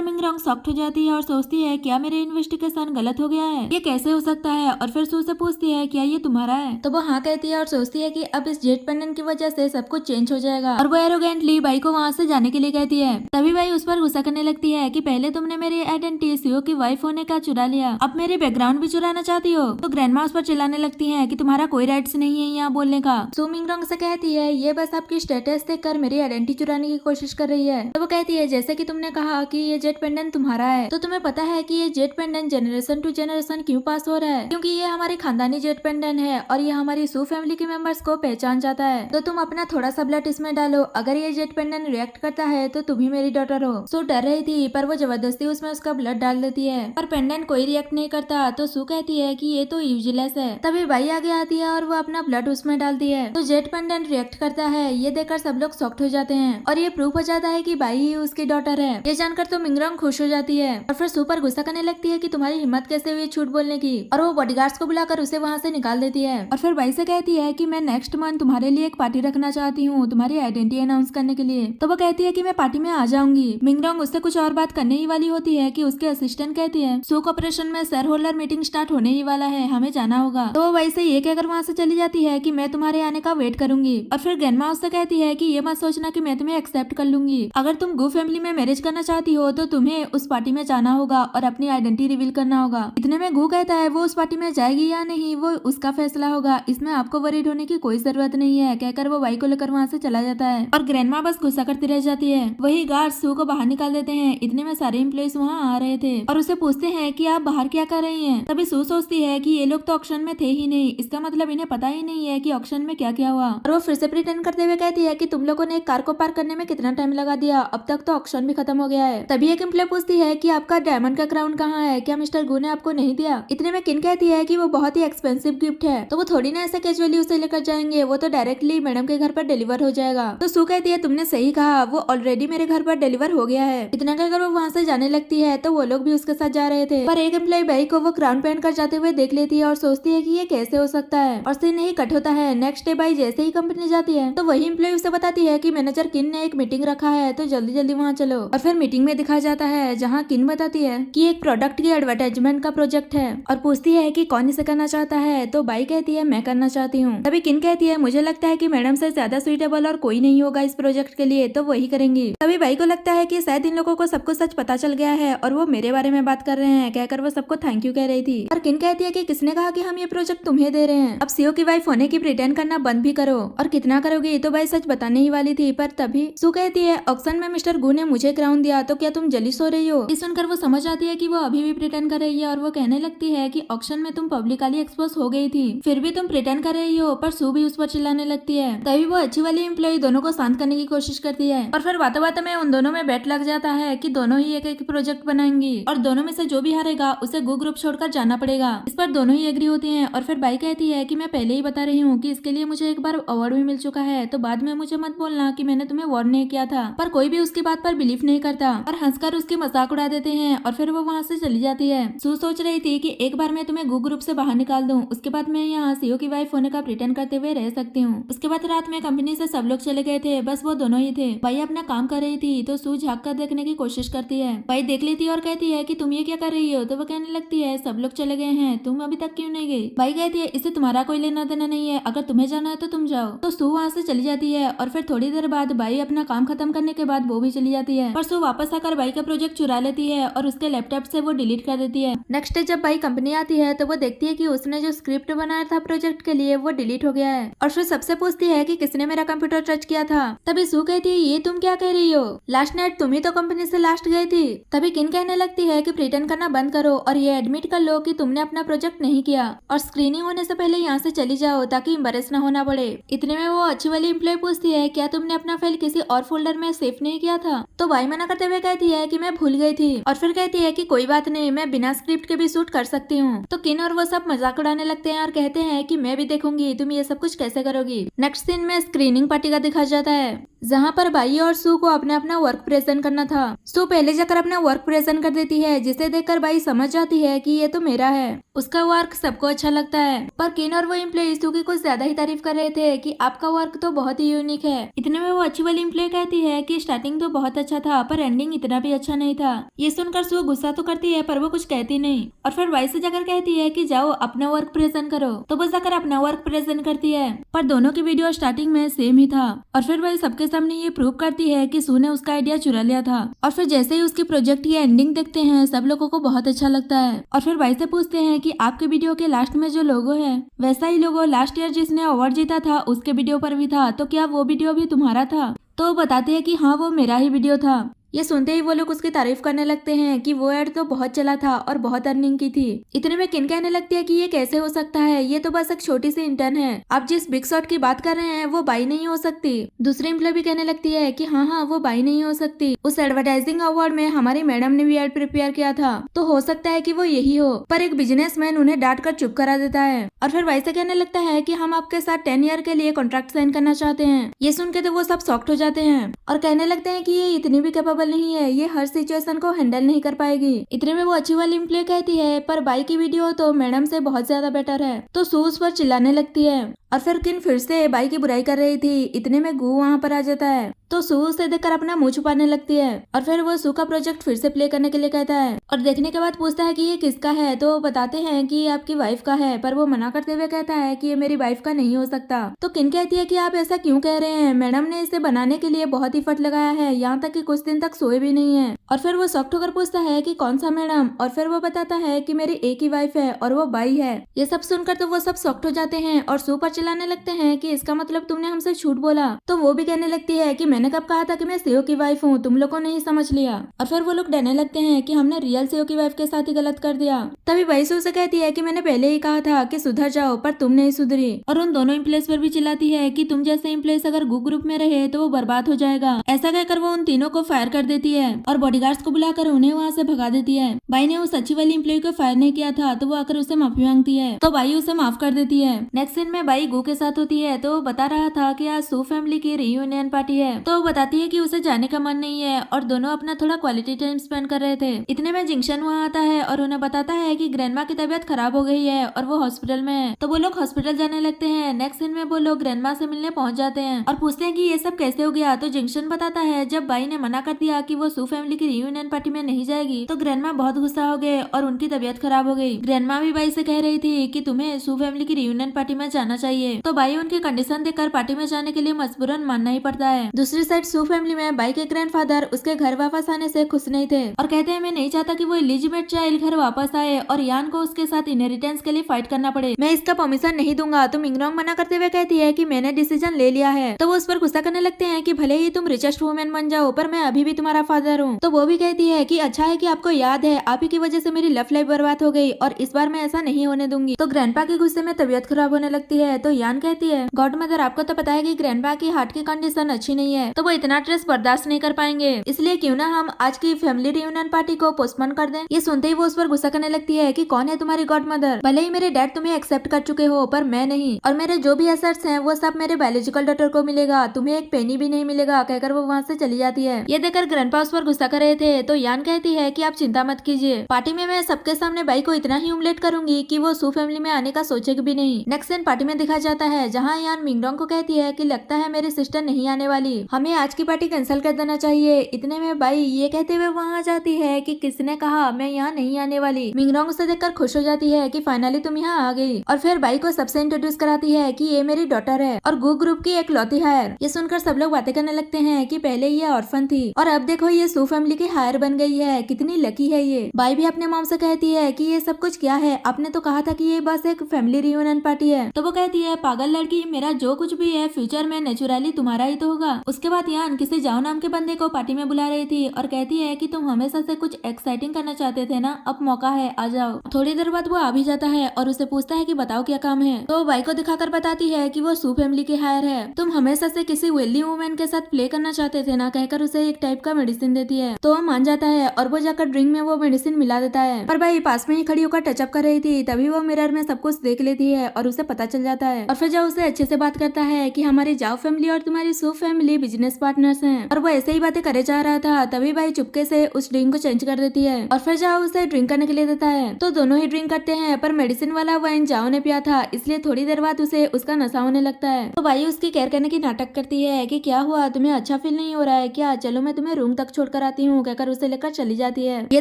मिंगरोंग शॉक्ड हो जाती है और सोचती है क्या मेरे इन्वेस्टिगेशन गलत हो गया है, ये कैसे हो सकता है। और फिर सू से पूछती है क्या ये तुम्हारा है, तो वो हाँ कहती है और सोचती है कि अब इस जेट पेंडेंट की वजह से सब कुछ चेंज हो जाएगा और वो एरोगेंटली बाई को वहाँ से जाने के लिए कहती है। तभी बाई उस पर गुस्सा करने लगती है कि पहले तुमने मेरी आइडेंटिटी सीओ की वाइफ होने का चुरा लिया, अब मेरे बैकग्राउंड भी चुराना चाहती हो। तो ग्रैंडमा उस पर चिल्लाने लगती है कि तुम्हारा कोई राइट्स नहीं है यहाँ बोलने का। सू मिंगरोंग से कहती है ये बस आपकी स्टेटस देखकर मेरी आइडेंटिटी चुराने की कोशिश कर रही है। तो वो कहती है जैसे कि तुमने कहा कि ये जेट पेंडेंट तुम्हारा है तो तुम्हें पता है कि ये jet pendant generation to generation क्यों पास हो रहा है, क्योंकि ये हमारी खानदानी जेट पेंडेंट है और ये हमारी सू फैमिली के मेंबर्स को पहचान जाता है। तो तुम अपना थोड़ा सा ब्लड इसमें डालो, अगर ये जेट पेंडेंट रिएक्ट करता है तो तुम ही मेरी डॉटर हो। सू डर रही थी पर वो जबरदस्ती उसमें उसका ब्लड डाल देती है पर पेंडेंट कोई रिएक्ट नहीं करता तो सू कहती है कि ये तो यूजलेस है। तभी बाई आगे आती है और वो अपना ब्लड उसमें डालती है तो जेट पेंडेंट रिएक्ट करता है। ये देखकर सब लोग शॉक्ड हो जाते हैं और ये प्रूफ हो जाता है कि बाई ही उसकी डॉटर है। ये जानकर तो मिंगरोंग खुश हो जाती है और फिर सू पर गुस्सा करने लगती है कि तुम्हारी हिम्मत कैसे हुई झूठ बोलने की और वो बॉडीगार्ड्स को बुलाकर उसे वहाँ से निकाल देती है। और फिर बाई से कहती है कि मैं नेक्स्ट मंथ तुम्हारे लिए एक पार्टी रखना चाहती हूँ तुम्हारी आइडेंटिटी अनाउंस करने के लिए। तो वो कहती है कि मैं पार्टी में आ जाऊंगी। मिंगरोंग उससे कुछ और बात करने ही वाली होती है कि उसके असिस्टेंट कहती है सू कॉर्पोरेशन में शेयर होल्डर मीटिंग स्टार्ट होने ही वाला है, हमें जाना होगा। तो वो वैसे ये कहकर वहाँ से चली जाती है कि मैं तुम्हारे आने का वेट करूंगी। और फिर ग्रैंडमा उससे कहती है कि ये मत सोचना कि मैं तुम्हें एक्सेप्ट कर लूंगी, अगर तुम गू फैमिली में मैरिज करना चाहती हो तो तुम्हें उस पार्टी में जाना होगा और अपनी आइडेंटिटी रिवील करना होगा। इतने में गू कहता है वो उस पार्टी में जाएगी या नहीं वो उसका फैसला होगा, इसमें आपको वरीड होने की कोई जरूरत जरूरत नहीं है कहकर वो बाइक को लेकर वहाँ से चला जाता है और ग्रैंडमा बस गुस्सा करती रह जाती है। वही गार्ड सू को बाहर निकाल देते हैं। इतने में सारे एम्प्लॉइज वहाँ आ रहे थे और उसे पूछते हैं कि आप बाहर क्या कर रही हैं। तभी सू सोचती है कि ये लोग तो ऑक्शन में थे ही नहीं, इसका मतलब इन्हें पता ही नहीं है कि ऑक्शन में क्या क्या हुआ। और वो फिर से प्रिटेंड करते हुए कहती है कि तुम लोगों ने एक कार को पार्क करने में कितना टाइम लगा दिया, अब तक तो ऑक्शन भी खत्म हो गया है। तभी एक एम्प्लॉय पूछती है कि आपका डायमंड का क्राउन कहाँ है, क्या मिस्टर गू ने आपको नहीं दिया। इतने में किन कहती है कि वो बहुत ही एक्सपेंसिव गिफ्ट है, तो वो थोड़ी ना ऐसा कैजुअली उसे लेकर जाएंगे, वो तो डायरेक्टली मैडम के घर पर डिलीवर हो जाएगा। तो सू कहती है तुमने सही कहा, वो ऑलरेडी मेरे घर पर डिलीवर हो गया है। इतना कहकर वो वहाँ से जाने लगती है तो वो लोग भी उसके साथ जा रहे थे, पर एक एम्प्लॉय भाई को वो क्राउन पहन कर जाते हुए देख लेती है और सोचती है कि ये कैसे हो सकता है और सीन नहीं कट होता है। नेक्स्ट डे भाई जैसे ही कंपनी जाती है तो वही एम्प्लॉय उसे बताती है कि मैनेजर किन ने एक मीटिंग रखा है तो जल्दी जल्दी वहाँ चलो। और फिर मीटिंग में दिखाया जाता है जहाँ किन बताती है कि एक प्रोडक्ट की एडवर्टाइजमेंट का प्रोजेक्ट है और पूछती है कि कौन इसे करना चाहता है। तो बाई कहती है मैं करना चाहती हूँ। तभी किन कहती है मुझे लगता है कि मैडम से ज्यादा सुइटेबल और कोई नहीं होगा इस प्रोजेक्ट के लिए, तो वही करेंगी। तभी बाई को लगता है कि शायद इन लोगों को सबको सच पता चल गया है और वो मेरे बारे में बात कर रहे हैं कहकर वो सबको थैंक यू कह रही थी। और किन कहती है कि किसने कहा कि हम ये प्रोजेक्ट तुम्हें दे रहे हैं, अब सीओ की वाइफ होने की प्रिटेंड करना बंद भी करो। और कितना करोगी, तो भाई सच बताने ही वाली थी। पर तभी सू कहती है ऑक्शन में मिस्टर गू ने मुझे क्राउन दिया, तो क्या तुम जलीस हो रही हो। इस सुनकर वो समझ आती है कि वो अभी भी प्रिटेंड कर रही है और वो कहने लगती है कि ऑक्शन में तुम पब्लिकली एक्सपोज हो गई थी, फिर भी तुम प्रिटेंड कर रही हो। पर सू भी उस पर चिल्लाने लगती है। तभी वो अच्छी वाली एम्प्लॉय दोनों को शांत करने की कोशिश करती है और फिर बातों बातों में उन दोनों में बेट लग जाता है कि दोनों ही एक एक प्रोजेक्ट बनाएंगी और दोनों में से जो भी हारेगा उसे गो ग्रुप छोड़कर जाना पड़ेगा। इस पर दोनों ही एग्री होती हैं और फिर बाई कहती है कि मैं पहले ही बता रही हूँ कि इसके लिए मुझे एक बार अवार्ड भी मिल चुका है, तो बाद में मुझे मत बोलना कि मैंने तुम्हें वार्न नहीं किया था। पर कोई भी उसकी बात पर बिलीव नहीं करता और हंसकर उसकी मजाक उड़ा देते हैं और फिर वो वहाँ से चली जाती है। सू सोच रही थी कि एक बार मैं तुम्हें गो ग्रुप से बाहर निकाल दूं, उसके बाद मैं यहाँ सीओ की वाइफ होने का प्रिटेंड करते हुए रह सकती हूँ। उसके बाद रात में कंपनी से सब लोग चले गए थे, बस वो दोनों ही थे। बाई अपना काम कर रही थी तो सू झाँक कर देखने की कोशिश करती है। बाई देख लेती है और कहती है कि तुम ये क्या कर रही हो, तो वो कहने लगती है सब लोग चले गए हैं, तुम अभी तक क्यों नहीं गई। बाई कहती है इससे तुम्हारा कोई लेना देना नहीं है, अगर तुम्हें जाना है तो तुम जाओ। तो सू वहाँ से चली जाती है और फिर थोड़ी देर बाद बाई अपना काम खत्म करने के बाद वो भी चली जाती है। पर सू वापस आकर बाई का प्रोजेक्ट चुरा लेती है और उसके लैपटॉप से वो डिलीट कर देती है। नेक्स्ट डे जब बाई कंपनी आती है तो वो देखती है कि उसने जो स्क्रिप्ट बनाया था प्रोजेक्ट के लिए वो डिलीट हो गया है और फिर सबसे पूछती है कि किसने मेरा कंप्यूटर टच किया था। तभी सू कहती है ये तुम क्या कह रही हो, लास्ट नाइट तुम ही तो कंपनी से लास्ट गई थी। तभी किन कहने लगती है कि प्रिटेंड करना बंद करो और ये एडमिट कर लो कि तुमने अपना प्रोजेक्ट नहीं किया और स्क्रीनिंग होने से पहले यहाँ से चली जाओ ताकि एम्बैरेस ना होना पड़े। इतने में वो अच्छी वाली एम्प्लॉय पूछती है क्या तुमने अपना फाइल किसी और फोल्डर में सेव नहीं किया था। तो बाई मना करते हुए कहती है कि मैं भूल गई थी और फिर कहती है कि कोई बात नहीं, मैं बिना स्क्रिप्ट के भी शूट कर सकती हूँ। तो किन और वो सब मजाक उड़ाने लगते हैं और कहते हैं कि मैं भी देखूंगी तुम ये सब कुछ कैसे करोगी। नेक्स्ट सीन में स्क्रीनिंग पार्टी का दिखाया जाता है जहाँ पर बाई और सू को अपना वर्क प्रेजेंट करना था। सू पहले जाकर अपना वर्क प्रेजेंट कर देती है जिसे देखकर बाई समझ जाती है कि ये तो मेरा है। उसका वर्क सबको अच्छा लगता है, पर किन और वो एम्प्लॉय सू की कुछ ज्यादा ही तारीफ कर रहे थे कि आपका वर्क तो बहुत ही यूनिक है। इतने में वो अच्छी वाली एम्प्लॉय कहती है कि स्टार्टिंग तो बहुत अच्छा था पर एंडिंग इतना भी अच्छा नहीं था। ये सुनकर सू गुस्सा तो करती है पर वो कुछ कहती नहीं और फिर बाई से जाकर कहती है कि जाओ अपना वर्क प्रेजेंट करो। तो वो जाकर अपना वर्क प्रेजेंट करती है पर दोनों की वीडियो स्टार्टिंग में सेम ही था और फिर बाई सबके सामने ये प्रूव करती है कि सू ने उसका आइडिया चुरा लिया था। और फिर जैसे ही उसकी प्रोजेक्ट की एंडिंग देखते हैं सब लोगों को बहुत अच्छा लगता है और फिर बाई से पूछते हैं कि आपके वीडियो के लास्ट में जो लोगो है वैसा ही लोगो लास्ट ईयर जिसने अवार्ड जीता था उसके वीडियो पर भी था, तो क्या वो वीडियो भी तुम्हारा था। तो वो बताते हैं कि हाँ वो मेरा ही वीडियो था। ये सुनते ही वो लोग उसकी तारीफ करने लगते हैं कि वो एड तो बहुत चला था और बहुत अर्निंग की थी। इतने में किन कहने लगती है कि ये कैसे हो सकता है, ये तो बस एक छोटी सी इंटर्न है, आप जिस बिग शॉट की बात कर रहे हैं वो बाई नहीं हो सकती। दूसरी एम्प्लॉय भी कहने लगती है कि हाँ वो बाई नहीं हो सकती, उस एडवर्टाइजिंग अवार्ड में हमारी मैडम ने भी एड प्रिपेयर किया था, तो हो सकता है कि वो यही हो। पर एक बिजनेसमैन उन्हें डांट कर चुप करा देता है और फिर बाई से कहने लगता है कि हम आपके साथ 10 ईयर के लिए कॉन्ट्रैक्ट साइन करना चाहते हैं। ये सुन के तो वो सब शॉक्ड हो जाते हैं और कहने लगते हैं कि ये इतनी भी कैपेबल नहीं है, ये हर सिचुएशन को हैंडल नहीं कर पाएगी। इतने में वो अच्छी वाली एम्प्लॉय कहती है पर बाई की वीडियो तो मैडम से बहुत ज्यादा बेटर है। तो सू उस पर चिल्लाने लगती है और फिर किन फिर से बाई की बुराई कर रही थी। इतने में गू वहाँ पर आ जाता है तो सू उसे देखकर अपना मुंह छुपाने लगती है और फिर वो सू का प्रोजेक्ट फिर से प्ले करने के लिए कहता है और देखने के बाद पूछता है कि ये किसका है। तो वो बताते हैं कि ये आपकी वाइफ का है, पर वो मना करते हुए कहता है कि ये मेरी वाइफ का नहीं हो सकता। तो किन कहती है कि आप ऐसा क्यों कह रहे हैं, मैडम ने इसे बनाने के लिए बहुत एफर्ट लगाया है, यहाँ तक कि कुछ दिन तक सोए भी नहीं है। और फिर वो शॉक्ड होकर पूछता है कि कौन सा मैडम, और फिर वो बताता है कि मेरी एक ही वाइफ है और वो बाई है। ये सब सुनकर तो वो सब शॉक्ड हो जाते हैं और सू पर चिल्लाने लगते हैं कि इसका मतलब तुमने हमसे झूठ बोला। तो वो भी कहने लगती है कि मैंने कब कहा था कि मैं सीईओ की वाइफ हूँ, तुम लोगों ने ही समझ लिया। और फिर वो लोग डरने लगते हैं कि हमने रियल सीईओ की वाइफ के साथ ही गलत कर दिया। तभी बाईसू उसे कहती है कि मैंने पहले ही कहा था कि सुधर जाओ, पर तुम नहीं सुधरी। और उन दोनों एम्प्लॉयज पर भी चिल्लाती है कि तुम जैसे एम्प्लॉयज अगर गू ग्रुप में रहे तो वो बर्बाद हो जाएगा। ऐसा कहकर वो उन तीनों को फायर कर देती है और बॉडीगार्ड्स को बुलाकर उन्हें वहाँ से भगा देती है। बाई ने उस अच्छी वाली एम्प्लॉय को फायर नहीं किया था, तो वो आकर उसे माफी मांगती है, तो बाई उसे माफ कर देती है। नेक्स्ट सीन में बाई गू के साथ होती है, तो वो बता रहा था कि आज सू फैमिली की रीयूनियन पार्टी है। तो वो बताती है कि उसे जाने का मन नहीं है और दोनों अपना थोड़ा क्वालिटी टाइम स्पेंड कर रहे थे। इतने में जिंक्शन वहाँ आता है और उन्हें बताता है कि ग्रैंडमा की तबीयत खराब हो गई है और वो हॉस्पिटल में है। तो वो लोग हॉस्पिटल जाने लगते हैं। नेक्स्ट सीन में वो लोग ग्रैंडमा से मिलने पहुंच जाते हैं और पूछते हैं कि ये सब कैसे हो गया। तो जिंक्शन बताता है जब बाई ने मना कर दिया कि वो सू फैमिली की रीयूनियन पार्टी में नहीं जाएगी तो ग्रैंडमा बहुत गुस्सा हो गए और उनकी तबीयत खराब हो गई। ग्रैंडमा भी बाई से कह रही थी कि तुम्हें सू फैमिली की रीयूनियन पार्टी में जाना चाहिए। तो बाई उनकी कंडीशन देखकर पार्टी में जाने के लिए मजबूरन मानना ही पड़ता है। दूसरी साइड सू फैमिली में बाई के ग्रैंडफादर उसके घर वापस आने से खुश नहीं थे और कहते हैं मैं नहीं चाहता कि वो इलिजिबेट चाइल्ड घर वापस आए और यान को उसके साथ इनहेरिटेंस के लिए फाइट करना पड़े। मैं इसका परमिशन नहीं दूंगा। तो मिंगरोंग मना करते हुए कहती है कि मैंने डिसीजन ले लिया है। तो वो उस पर गुस्सा करने लगते हैं कि भले ही तुम रिचेस्ट वुमेन बन जाओ पर मैं अभी भी तुम्हारा फादर हूँ। तो वो भी कहती है कि अच्छा है कि आपको याद है आप ही की वजह से मेरी लव लाइफ बर्बाद हो गई और इस बार मैं ऐसा नहीं होने दूंगी। तो ग्रैंडपा के गुस्से में तबीयत खराब होने लगती है। तो यान कहती है गॉड मदर आपको तो पता है कि ग्रैंडपा की हार्ट की कंडीशन अच्छी नहीं है, तो वो इतना स्ट्रेस बर्दाश्त नहीं कर पाएंगे, इसलिए क्यों ना हम आज की फैमिली रियूनियन पार्टी को पोस्टपोन कर दें। ये सुनते ही वो उस पर गुस्सा करने लगती है कि कौन है तुम्हारी गॉड मदर, भले ही मेरे डैड तुम्हें एक्सेप्ट कर चुके हो पर मैं नहीं, और मेरे जो भी एसेट्स हैं वो सब मेरे बायोलॉजिकल डॉटर को मिलेगा, तुम्हें एक पेनी भी नहीं मिलेगा, कहकर वो वहाँ से चली जाती है। ये देखकर ग्रैंडपा उस पर गुस्सा कर रहे थे। तो यान कहती है कि आप चिंता मत कीजिए, पार्टी में मैं सबके सामने बाई को इतना ही उमलेट करूंगी कि वो सू फैमिली में आने का सोचेगी भी नहीं। नेक्स्ट सीन पार्टी में दिखा जाता है जहाँ यान मिंगडोंग को कहती है कि लगता है मेरी सिस्टर नहीं आने वाली, हमें आज की पार्टी कैंसिल कर देना चाहिए। इतने में बाई ये कहते हुए वहाँ जाती है कि किसने कहा मैं यहाँ नहीं आने वाली। मिंगडोंग उसे देखकर खुश हो जाती है कि फाइनली तुम यहाँ आ गई, और फिर बाई को सबसे इंट्रोड्यूस कराती है कि ये मेरी डॉटर है और गू ग्रुप की एक लौती हायर। ये सुनकर सब लोग बातें करने लगते हैं कि पहले ये ऑर्फन थी और अब देखो ये सू फैमिली की हायर बन गई है, कितनी लकी है ये। बाई भी अपने मॉम से कहती है कि ये सब कुछ क्या है, आपने तो कहा था कि ये बस एक फैमिली रियूनियन पार्टी है। तो वो कहती है पागल लड़की, मेरा जो कुछ भी है फ्यूचर में नेचुरली तुम्हारा ही तो होगा। उसके बाद यान किसी जाओ नाम के बंदे को पार्टी में बुला रही थी और कहती है कि तुम हमेशा से कुछ एक्साइटिंग करना चाहते थे ना, अब मौका है, आ जाओ। थोड़ी देर बाद वो आ भी जाता है और उसे पूछता है कि बताओ क्या काम है। तो बाई को दिखाकर बताती है कि वो सू फैमिली की हायर है, तुम हमेशा से किसी वेल्दी वुमेन के साथ प्ले करना चाहते थे ना, कहकर उसे एक टाइप का मेडिसिन देती है। तो वो मान जाता है और वो जाकर ड्रिंक में वो मेडिसिन मिला देता है। पर बाई पास में ही खड़ी होकर टचअप कर रही थी, तभी वो मिरर में सब कुछ देख लेती है और उसे पता चल जाता है। और फिर जब उसे अच्छे से बात करता है कि हमारी जाओ फैमिली और तुम्हारी सू फैमिली बिजनेस पार्टनर्स हैं, और वो ऐसे ही बातें करे जा रहा था, तभी बाई चुपके से उस ड्रिंक को चेंज कर देती है और फिर जाओ उसे ड्रिंक करने के लिए देता है। तो दोनों ही ड्रिंक करते हैं, पर मेडिसिन वाला वाइन जाओ ने पिया था, इसलिए थोड़ी देर बाद उसे उसका नशा होने लगता है। तो बाई उसकी केयर करने की नाटक करती है कि क्या हुआ, तुम्हें अच्छा फील नहीं हो रहा है क्या, चलो मैं तुम्हें रूम तक छोड़कर आती हूँ, कहकर उसे लेकर चली जाती है। ये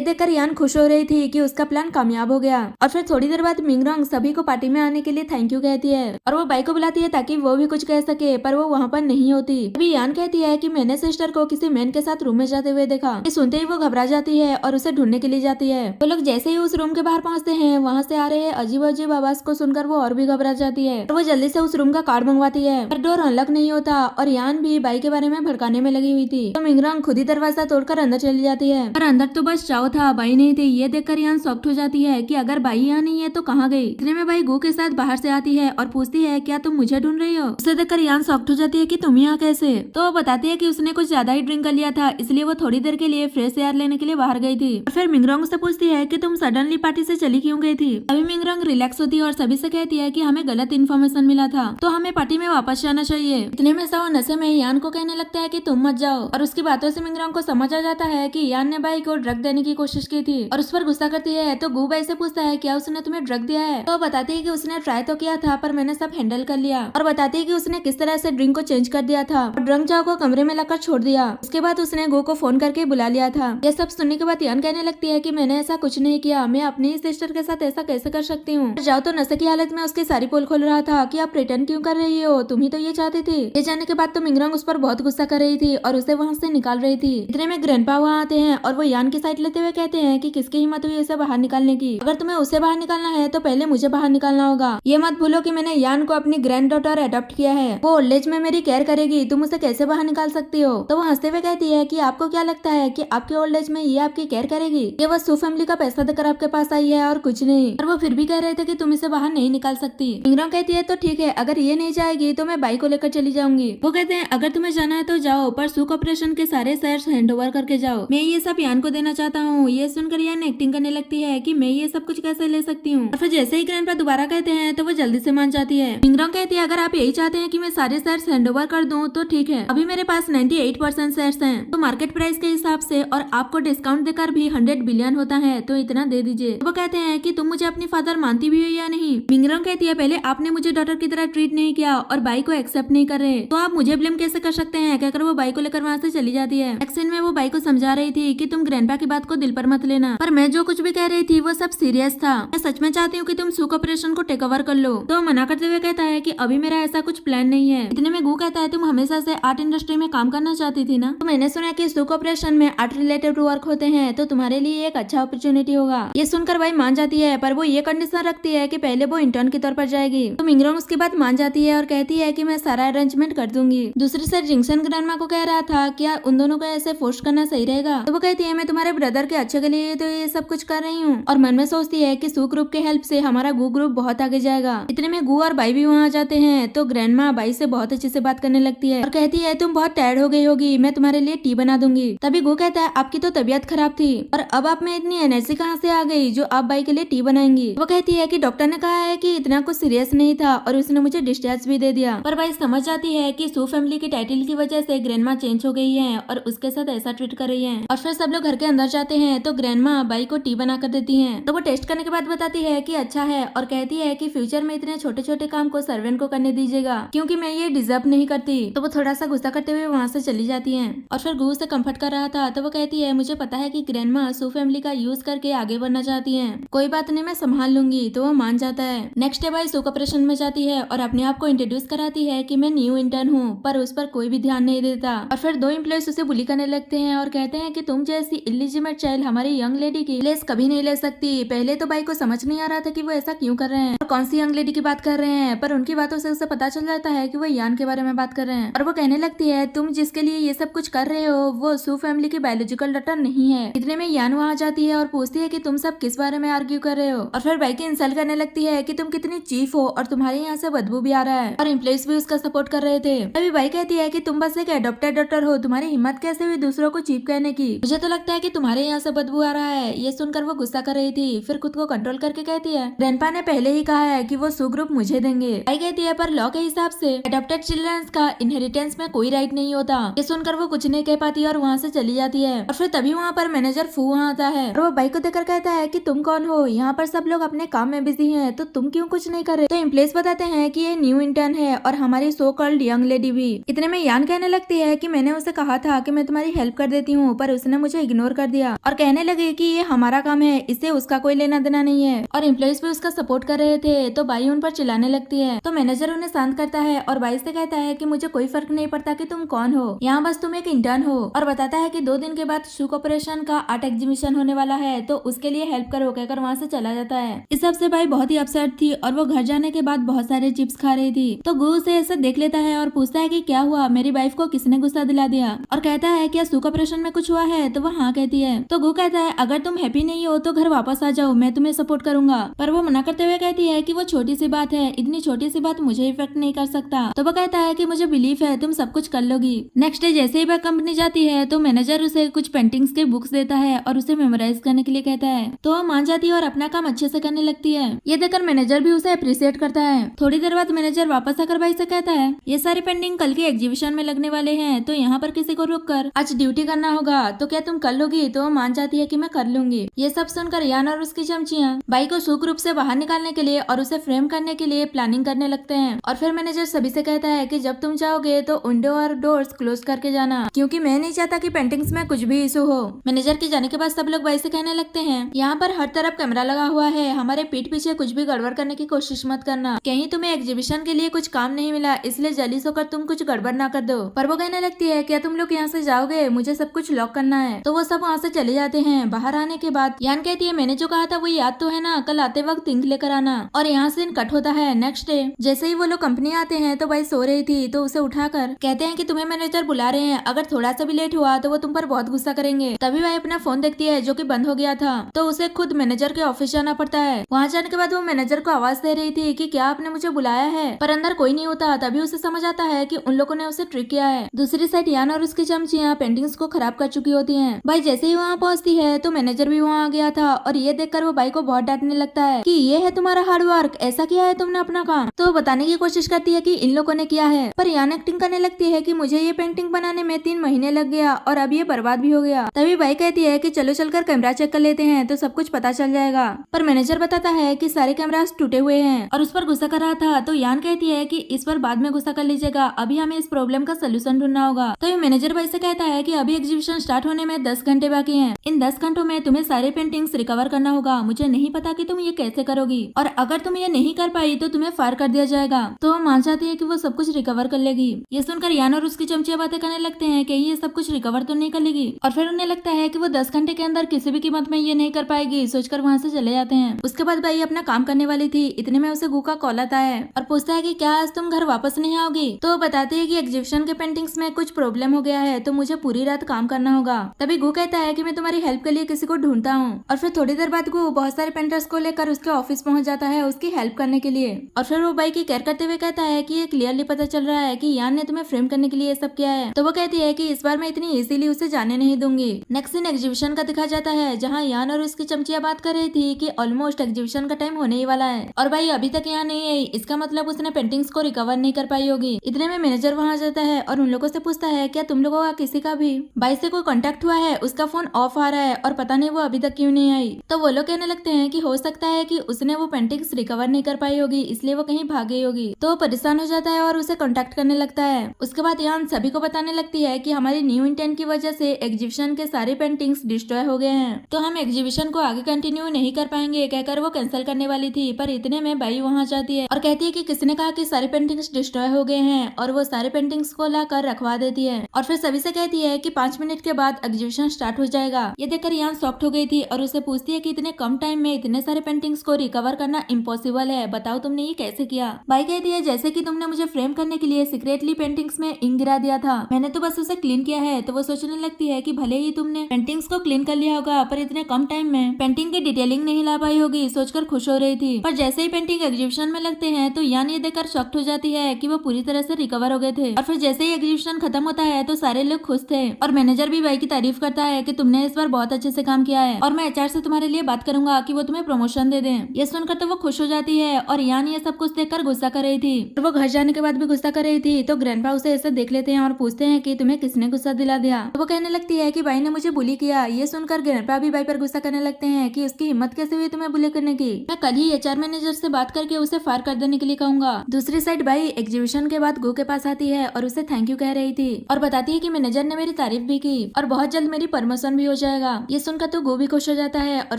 देखकर यान खुश हो रही थी कि उसका प्लान कामयाब हो गया। और फिर थोड़ी देर बाद मिंगरोंग सभी को पार्टी में आने के लिए थैंक यू कहती है और वो बाई को बुलाती है ताकि वो भी कुछ कह सके, पर वो वहाँ पर नहीं होती। अभी यान कहती है कि मैंने सिस्टर को किसी मैन के साथ रूम में जाते हुए देखा। ये सुनते ही वो घबरा जाती है और उसे ढूंढने के लिए जाती है। वो लोग जैसे ही उस रूम के बाहर पहुंचते हैं, वहाँ से आ रहे अजीब अजीब आवाज को सुनकर वो और भी घबरा जाती है और वो जल्दी से उस रूम का कार्ड मंगवाती है, पर डोर अनलॉक नहीं होता और यान भी बाई के बारे में भड़काने में लगी हुई थी। तो मिंगरोंग खुद ही दरवाजा तोड़कर अंदर चली जाती है, पर अंदर तो बस चाओ था, बाई नहीं थी। ये देखकर यान शॉक्ड हो जाती है कि अगर बाई यहाँ नहीं है तो कहाँ गई। इतने में बाई गू के साथ बाहर से आती है और पूछती है क्या तुम मुझे ढूंढ रही हो। उसे देखकर यान शॉक्ड हो जाती है कि तुम यहाँ कैसे। तो वो बताती है कि उसने कुछ ज्यादा ही ड्रिंक कर लिया था, इसलिए वो थोड़ी देर के लिए फ्रेश एयर लेने के लिए बाहर गई थी। और फिर मिंगरोंग से पूछती है कि तुम सडनली पार्टी से चली क्यों गई थी। अभी मिंगरोंग रिलैक्स होती है और सभी से कहती है कि हमें गलत इन्फॉर्मेशन मिला था, तो हमें पार्टी में वापस जाना चाहिए। इतने में वो नशे में यान को कहने लगता है कि तुम मत जाओ, और उसकी बातों से मिंगरोंग को समझ आ जाता है कि यान ने बाई को ड्रग देने की कोशिश की थी और उस पर गुस्सा करती है। तो गू बाई से पूछता है क्या उसने तुम्हें ड्रग दिया है। तो बताती है कि उसने ट्राई तो किया था पर मैंने सब हैंडल कर लिया, और बताती है कि उसने किस तरह से ड्रिंक को चेंज कर दिया था और ड्रंक जाओ को कमरे में लाकर छोड़ दिया। उसके बाद उसने गो को फोन करके बुला लिया था। ये सब सुनने के बाद यान कहने लगती है कि मैंने ऐसा कुछ नहीं किया, मैं अपनी ही सिस्टर के साथ ऐसा कैसे कर सकती हूँ। जाओ तो नशे की हालत में उसकी सारी पोल खोल रहा था कि आप रिटर्न क्यों कर रही हो, तुम ही तो ये चाहती थी। ये जाने के बाद तो मिंगरोंग उस पर बहुत गुस्सा कर रही थी और उसे वहाँ से निकाल रही थी। इतने में ग्रैंडपा वहाँ आते हैं और वो यान की साइड लेते हुए कहते हैं कि किसकी हिम्मत हुई इसे बाहर निकालने की, अगर तुम्हें उसे बाहर निकालना है तो पहले मुझे बाहर निकालना होगा। ये मत भूलो कि मैंने यान को अपनी ग्रैंड डॉटर अडॉप्ट किया है, वो ओल्ड एज में मेरी केयर करेगी, तुम उसे कैसे बाहर निकाल सकती हो। तो वो हंसते हुए कहती है कि आपको क्या लगता है कि आपके ओल्ड एज में ये आपकी केयर करेगी? ये वो सू फैमिली का पैसा देकर आपके पास आई है और कुछ नहीं। और वो फिर भी कह रहे थे कि तुम इसे बाहर नहीं निकाल सकती। मिंगरॉन्ग कहती है तो ठीक है, अगर ये नहीं जाएगी तो मैं बाइक को लेकर चली जाऊंगी। वो कहते हैं अगर तुम्हें जाना है तो जाओ, पर सू कॉर्पोरेशन के सारे शेयर्स हैंडओवर करके जाओ, मैं ये सब यान को देना चाहता हूँ। ये सुनकर यान एक्टिंग करने लगती है कि मैं ये सब कुछ कैसे ले सकती हूँ। और फिर जैसे ही ग्रैंडपा दोबारा कहते हैं तो वो जल्दी से मान जाती है। मिंगरॉन्ग कहती है अगर आप यही चाहते हैं कि मैं सारे शेयर्स हैंडओवर कर दूं तो ठीक है, अभी मेरे पास 98% शेयर्स हैं, तो मार्केट प्राइस के हिसाब से और आपको डिस्काउंट देकर भी 100 बिलियन होता है, तो इतना दे दीजिए। वो कहते हैं कि तुम मुझे अपनी फादर मानती भी हो या नहीं। मिंगरॉन्ग कहती है पहले आपने मुझे डॉटर की तरह ट्रीट नहीं किया और बाई को एक्सेप्ट नहीं कर रहे, तो आप मुझे ब्लेम कैसे कर सकते हैं, कहकर वो बाई को लेकर वहाँ से चली जाती है। नेक्स्ट सीन में वो बाई को समझा रही थी कि तुम ग्रैंडपा की बात को दिल पर मत लेना, पर मैं जो कुछ भी कह रही थी वो सब सीरियस था। मैं सच में चाहती हूँ कि तुम सू कॉर्पोरेशन को टेक ओवर कर लो। तो मना करते हुए कहता है कि अभी मेरा ऐसा कुछ प्लान नहीं है। इतने में गू कहता है तुम हमेशा से आर्ट इंडस्ट्री में काम करना चाहती थी ना, तो मैंने सुना कि सू कॉर्पोरेशन में आर्ट रिलेटेड वर्क होते हैं, तो तुम्हारे लिए एक अच्छा अपॉर्चुनिटी होगा। ये सुनकर भाई मान जाती है, पर वो ये कंडीशन रखती है कि पहले वो इंटर्न के तौर पर जाएगी। तो मिंगरॉन्ग उसके बाद मान जाती है और कहती है कि मैं सारा अरेंजमेंट कर दूंगी। दूसरी साइड जिंगसन ग्रैंडमा को कह रहा था क्या उन दोनों को ऐसे फोर्स करना सही रहेगा, तो वो कहती है मैं तुम्हारे ब्रदर के अच्छे के लिए तो ये सब कुछ कर रही हूँ, और मन में सोचती है कि सू ग्रुप के हेल्प से हमारा गू ग्रुप बहुत आगे जाएगा। इतने में गू और बाई भी वहाँ जाते हैं, तो ग्रैंडमा बाई से बहुत अच्छे से बात करने लगती है और कहती है तुम बहुत टायर्ड हो गई होगी, मैं तुम्हारे लिए टी बना दूंगी। तभी गू कहता है आपकी तो तबीयत खराब थी और अब आप में इतनी एनर्जी कहाँ से आ गई जो आप बाई के लिए टी बनाएंगी। वो कहती है कि डॉक्टर ने कहा है कि इतना कुछ सीरियस नहीं था और उसने मुझे डिस्चार्ज भी दे दिया। पर बाई समझ जाती है कि सू फैमिली की टाइटल की वजह से ग्रैंडमा चेंज हो गई है और उसके साथ ऐसा ट्रीट कर रही है। और फिर सब लोग घर के अंदर जाते हैं तो ग्रैंडमा बाई को टी बना कर देती है, तो वो टेस्ट करने के बाद बताती है कि अच्छा है और कहती है कि फ्यूचर में इतने छोटे छोटे काम को सर्वेंट को करने दीजिएगा क्योंकि मैं ये डिजर्व नहीं करती। तो वो थोड़ा सा गुस्सा करते हुए वहाँ से चली जाती है। और फिर गू से कंफर्ट कर रहा था तो वो कहती है मुझे पता है कि ग्रैंडमा सू फैमिली का यूज करके आगे बढ़ना चाहती है, कोई बात नहीं मैं संभाल लूंगी। तो वो मान जाता है। Next day Bai Su corporation में जाती है और अपने आप को इंट्रोड्यूस कराती है कि मैं न्यू इंटर्न हूँ, पर उस पर कोई भी ध्यान नहीं देता। और फिर दो एम्प्लॉयज उसे बुली करने लगते हैं और कहते हैं कि तुम जैसी इलिजिमेट चाइल्ड हमारी यंग लेडी की प्लेस कभी नहीं ले सकती। पहले तो बाई को समझ नहीं आ रहा था कि वो ऐसा क्यों कर रहे हैं और कौन सी यंग लेडी की बात कर रहे हैं, पर उनकी बातों से उसे पता चल जाता है कि वो यान के बारे में बात कर रहे हैं। और वो कहने लगती है तुम जिसके लिए ये सब कुछ कर रहे हो वो सू फैमिली की बायोलॉजिकल डॉटर नहीं है। इतने में यान वहाँ जाती है और पूछती है कि तुम सब किस बारे में आर्ग्यू कर रहे हो। और फिर बाई की इंसल्ट करने लगती है कि तुम कितनी चीफ हो और तुम्हारे यहाँ से बदबू भी आ रहा है, और एम्प्लॉइज भी उसका सपोर्ट कर रहे थे। तभी बाई कहती है कि तुम बस एक एडॉप्टेड डॉटर हो, तुम्हारी हिम्मत कैसे हुई दूसरों को चीफ कहने की, मुझे तो लगता है कि तुम्हारे यहाँ से बदबू आ रहा है। ये सुनकर वो गुस्सा कर रही थी, फिर खुद को कंट्रोल करके कहती है ग्रैंडपा ने पहले ही कहा है कि वो सू ग्रुप मुझे देंगे। बाई कहती है पर लॉ के हिसाब से एडॉप्टेड चिल्ड्रंस का इनहेरिटेंस में कोई राइट नहीं होता। ये सुनकर वो कुछ नहीं कह पाती और वहाँ से चली जाती है। और फिर तभी वहाँ पर मैनेजर फू वहाँ आता है और वो बाई को देखकर कहता है कि तुम कौन हो, यहाँ पर सब लोग अपने काम में बिजी हैं, तो तुम क्यों कुछ नहीं कर रहे। तो एम्प्लॉइज बताते हैं कि ये न्यू इंटर्न है और हमारी सो कॉल्ड यंग लेडी भी। इतने में यान कहने लगती है कि मैंने उसे कहा था कि मैं तुम्हारी हेल्प कर देती हूँ, पर उसने मुझे इग्नोर कर दिया और कहने लगे कि ये हमारा काम है, इससे उसका कोई लेना देना नहीं है। और एम्प्लॉइज भी उसका सपोर्ट कर रहे थे, तो बाई उन पर चिल्लाने लगती है। तो मैनेजर उन्हें शांत करता है और बाई से कहता है कि मुझे कोई फर्क नहीं पड़ता कि तुम कौन हो, यहाँ बस तुम एक इंटर्न हो। और बताता है कि 2 दिन के बाद सू कॉर्पोरेशन का आर्ट एग्जीबिशन होने वाला है, तो उसके लिए हेल्प करो कहकर वहाँ से चला जाता है। इस सब से बाई बहुत ही अपसेट थी और वो घर जाने के बाद बहुत सारे चिप्स खा रही थी। तो गू उसे ऐसे देख लेता है और पूछता है कि क्या हुआ, मेरी वाइफ को किसने गुस्सा दिला दिया। और कहता है क्या सू कॉर्पोरेशन में कुछ हुआ है, तो वो हाँ कहती है। तो गू कहता है अगर तुम हैप्पी नहीं हो तो घर वापस आ जाओ, मैं तुम्हें सपोर्ट करूंगा। पर वो मना करते हुए कहती है कि वो छोटी सी बात है, इतनी छोटी सी बात मुझे इफेक्ट नहीं कर सकता। तो वो कहता है कि मुझे बिलीफ है तुम सब कुछ कर लोगी। नेक्स्ट डे जैसे ही वह कंपनी जाती है तो मैनेजर उसे कुछ पेंटिंग्स के बुक्स देता है और उसे मेमोराइज करने के लिए कहता है, तो वो मान जाती है और अपना काम अच्छे से करने लगती है। ये देखकर मैनेजर भी उसे अप्रिशिएट करता है। थोड़ी देर बाद मैनेजर वापस आकर भाई से कहता है ये सारी पेंटिंग कल के एग्जीबिशन में लगने वाले हैं, तो यहाँ पर किसी को रुक कर आज ड्यूटी करना होगा, तो क्या तुम कर लोगी। तो वो मान जाती है कि मैं कर लूंगी। ये सब सुनकर यान और उसकी चमचियां बाई को सुख रूप से बाहर निकालने के लिए और उसे फ्रेम करने के लिए प्लानिंग करने लगते हैं। और फिर मैनेजर सभी से कहता है कि जब तुम जाओगे तो विंडो और डोर्स क्लोज करके जाना, क्योंकि मैं नहीं चाहता कि पेंटिंग्स में कुछ भी इशू हो। मैनेजर के जाने के बाद सब लोग बाई से कहने लगते हैं यहाँ पर हर तरफ कैमरा लगा हुआ है, हमारे पीठ पीछे कुछ भी गड़बड़ करने की कोशिश मत करना, कहीं तुम्हें एग्जीबिशन के लिए कुछ काम नहीं मिला इसलिए जलीस होकर तुम कुछ गड़बड़ ना कर दो। पर वो कहने लगती है क्या तुम लोग यहाँ से जाओगे, मुझे सब कुछ लॉक करना है। तो वो सब वहाँ से चले जाते हैं। बाहर आने के बाद यान कहती है मैंने जो कहा था वो याद तो है ना, कल आते वक्त थिंक लेकर आना। और यहाँ से कट होता है। नेक्स्ट डे जैसे ही वो लोग कंपनी आते हैं तो बाई सो रही थी, तो उसे उठाकर कहते हैं कि तुम्हें मैनेजर बुला रहे हैं, अगर थोड़ा सा भी लेट हुआ तो वो तुम पर बहुत गुस्सा करेंगे। तभी भाई अपना फोन देखती है जो कि बंद हो गया था, तो उसे खुद मैनेजर के ऑफिस जाना पड़ता है। वहाँ जाने के बाद वो मैनेजर को आवाज दे रही थी कि क्या आपने मुझे बुलाया है, पर अंदर कोई नहीं होता। तभी उसे समझ आता है कि उन लोगों ने उसे ट्रिक किया है। दूसरी साइड यान और उसकी चमचियां पेंटिंग्स को खराब कर चुकी होती हैं। भाई जैसे ही वहाँ पहुँचती है तो मैनेजर भी वहाँ आ गया था, और ये देखकर वो भाई को बहुत डांटने लगता है कि ये है तुम्हारा हार्ड वर्क, ऐसा किया है तुमने अपना काम। तो बताने की कोशिश करती है कि इन लोगों ने किया है, पर यान एक्टिंग करने लगती है कि मुझे ये पेंटिंग बनाने में 3 महीने लग गया और अब ये बर्बाद भी हो गया। तभी भाई कहती है कि चलो चलकर कैमरा चेक कर लेते हैं तो सब कुछ पता चल जाएगा, पर मैनेजर बताता है कि सारे कैमरास टूटे हुए हैं और उस पर गुस्सा कर रहा था। तो यान कहती है कि इस पर बाद में गुस्सा कर लीजिएगा, अभी हमें इस प्रॉब्लम का सोल्यूशन ढूंढना होगा। तो ये मैनेजर भाई से कहता है कि अभी एग्जीबिशन स्टार्ट होने में 10 घंटे बाकी हैं। इन 10 घंटों में तुम्हें सारे पेंटिंग्स रिकवर करना होगा। मुझे नहीं पता कि तुम ये कैसे करोगी, और अगर तुम ये नहीं कर पाई तो तुम्हें फायर कर दिया जाएगा। तो वो मान जाती है कि वो सब कुछ रिकवर कर लेगी। ये सुनकर यान और उसकी चमचिया बातें करने लगते हैं कि ये सब कुछ रिकवर तो नहीं कर लेगी, और फिर उन्हें लगता है कि वो 10 घंटे के अंदर किसी भी कीमत में ये नहीं कर पाएगी। सोचकर वहाँ से चले जाते हैं। उसके बाद भाई अपना काम करने वाली थी, इतने में उसे गू का कॉल आता है और पूछता है कि क्या आज तुम घर वापस नहीं आओगी। तो वो बताती है कि एग्जीबिशन के पेंटिंग्स में कुछ प्रॉब्लम हो गया है, तो मुझे पूरी रात काम करना होगा। तभी गू कहता है कि मैं तुम्हारी हेल्प के लिए किसी को ढूंढता हूँ, और फिर थोड़ी देर बाद गू बहुत सारे पेंटर्स को लेकर उसके ऑफिस पहुंच जाता है उसकी हेल्प करने के लिए। और फिर वो बाई की केयर करते हुए कहता है कि ये क्लियरली पता चल रहा है कि यान ने तुम्हें फ्रेम करने के लिए ये सब किया है। तो वो कहती है कि इस बार मैं इतनी इजीली उसे जाने नहीं दूंगी। नेक्स्ट दिन एग्जीबिशन का दिखा जाता है, जहाँ यान और उसकी चमचिया बात कर रही थी कि ऑलमोस्ट एग्जीबिशन का टाइम होने ही वाला है, और भाई अभी तक यहाँ नहीं आई, इसका मतलब उसने पेंटिंग्स को रिकवर नहीं कर पाई होगी। इतने में मैनेजर वहाँ जाता है और उन लोगों से पूछता है क्या तुम लोगों का किसी का भी भाई से कोई कांटेक्ट हुआ है, उसका फोन ऑफ आ रहा है और पता नहीं वो अभी तक क्यों नहीं आई। तो वो लोग कहने लगते हैं कि हो सकता है कि उसने वो पेंटिंग्स रिकवर नहीं कर पाई होगी, इसलिए वो कहीं भाग गई होगी। तो वो परेशान हो जाता है और उसे कांटेक्ट करने लगता है। उसके बाद यान सभी को बताने लगती है कि हमारी न्यू इंटेंट की वजह से एग्जीबिशन के सारे पेंटिंग्स डिस्ट्रॉय हो गए हैं, तो हम एग्जीबिशन को आगे कंटिन्यू नहीं कर पाएंगे कहकर वो कैंसिल करने वाली थी। पर इतने में बाई वहाँ जाती है और कहती है कि किसने कहा कि सारे पेंटिंग्स डिस्ट्रॉय हो गए हैं, और वो सारे पेंटिंग्स को लाकर रखवा देती है, और फिर सभी से कहती है कि 5 मिनट के बाद एग्जीबिशन स्टार्ट हो जाएगा। ये देखकर यान शॉक्ड हो गई थी और उसे पूछती है कि इतने कम टाइम में इतने सारे पेंटिंग्स को रिकवर करना इम्पॉसिबल है, बताओ तुमने ये कैसे किया। बाई कहती है जैसे कि तुमने मुझे फ्रेम करने के लिए सीक्रेटली पेंटिंग्स में इंक गिरा दिया था, मैंने तो बस उसे क्लीन किया है। तो वो सोचने लगती है कि भले ही तुमने पेंटिंग्स को क्लीन कर लिया होगा, पर इतने कम टाइम में पेंटिंग की डिटेलिंग नहीं ला पाई होगी, सोचकर खुश हो रही थी। पर जैसे ही पेंटिंग एग्जीबिशन में लगते हैं तो यान ये देखकर शॉक्ड हो जाती है कि वो पूरी तरह से रिकवर हो गए थे। और फिर जैसे ही एग्जीबिशन खत्म होता है तो सारे लोग खुश थे, और मैनेजर भी बाई की तारीफ करता है कि तुमने इस बार बहुत अच्छे से काम किया है, और मैं एचआर से तुम्हारे लिए बात करूंगा कि वो तुम्हें प्रमोशन दे दें। ये सुनकर तो वो खुश हो जाती है, और यान ये सब कुछ देखकर गुस्सा कर रही थी, और वो घर जाने के बाद भी गुस्सा कर रही थी। तो ग्रैंडपा उसे ऐसे देख लेते हैं और पूछते हैं कि तुम्हें किसने गुस्सा दिला दिया। तो वो कहने लगती है कि भाई ने मुझे बुली किया। ये सुनकर ग्रैंडपा भी भाई पर गुस्सा करने लगते हैं कि उसकी हिम्मत कैसे हुई तुम्हें बुली करने की, मैं कल ही एचआर मैनेजर से बात करके उसे फायर कर देने के लिए कहूंगा। दूसरी साइड भाई एग्जीबिशन के बाद गो के पास आती है और उसे थैंक यू कह रही थी, और बताती है कि मैनेजर ने मेरी तारीफ भी की और बहुत जल्द मेरी प्रमोशन भी हो जाएगा। ये सुनकर तो गो भी खुश हो जाता है, और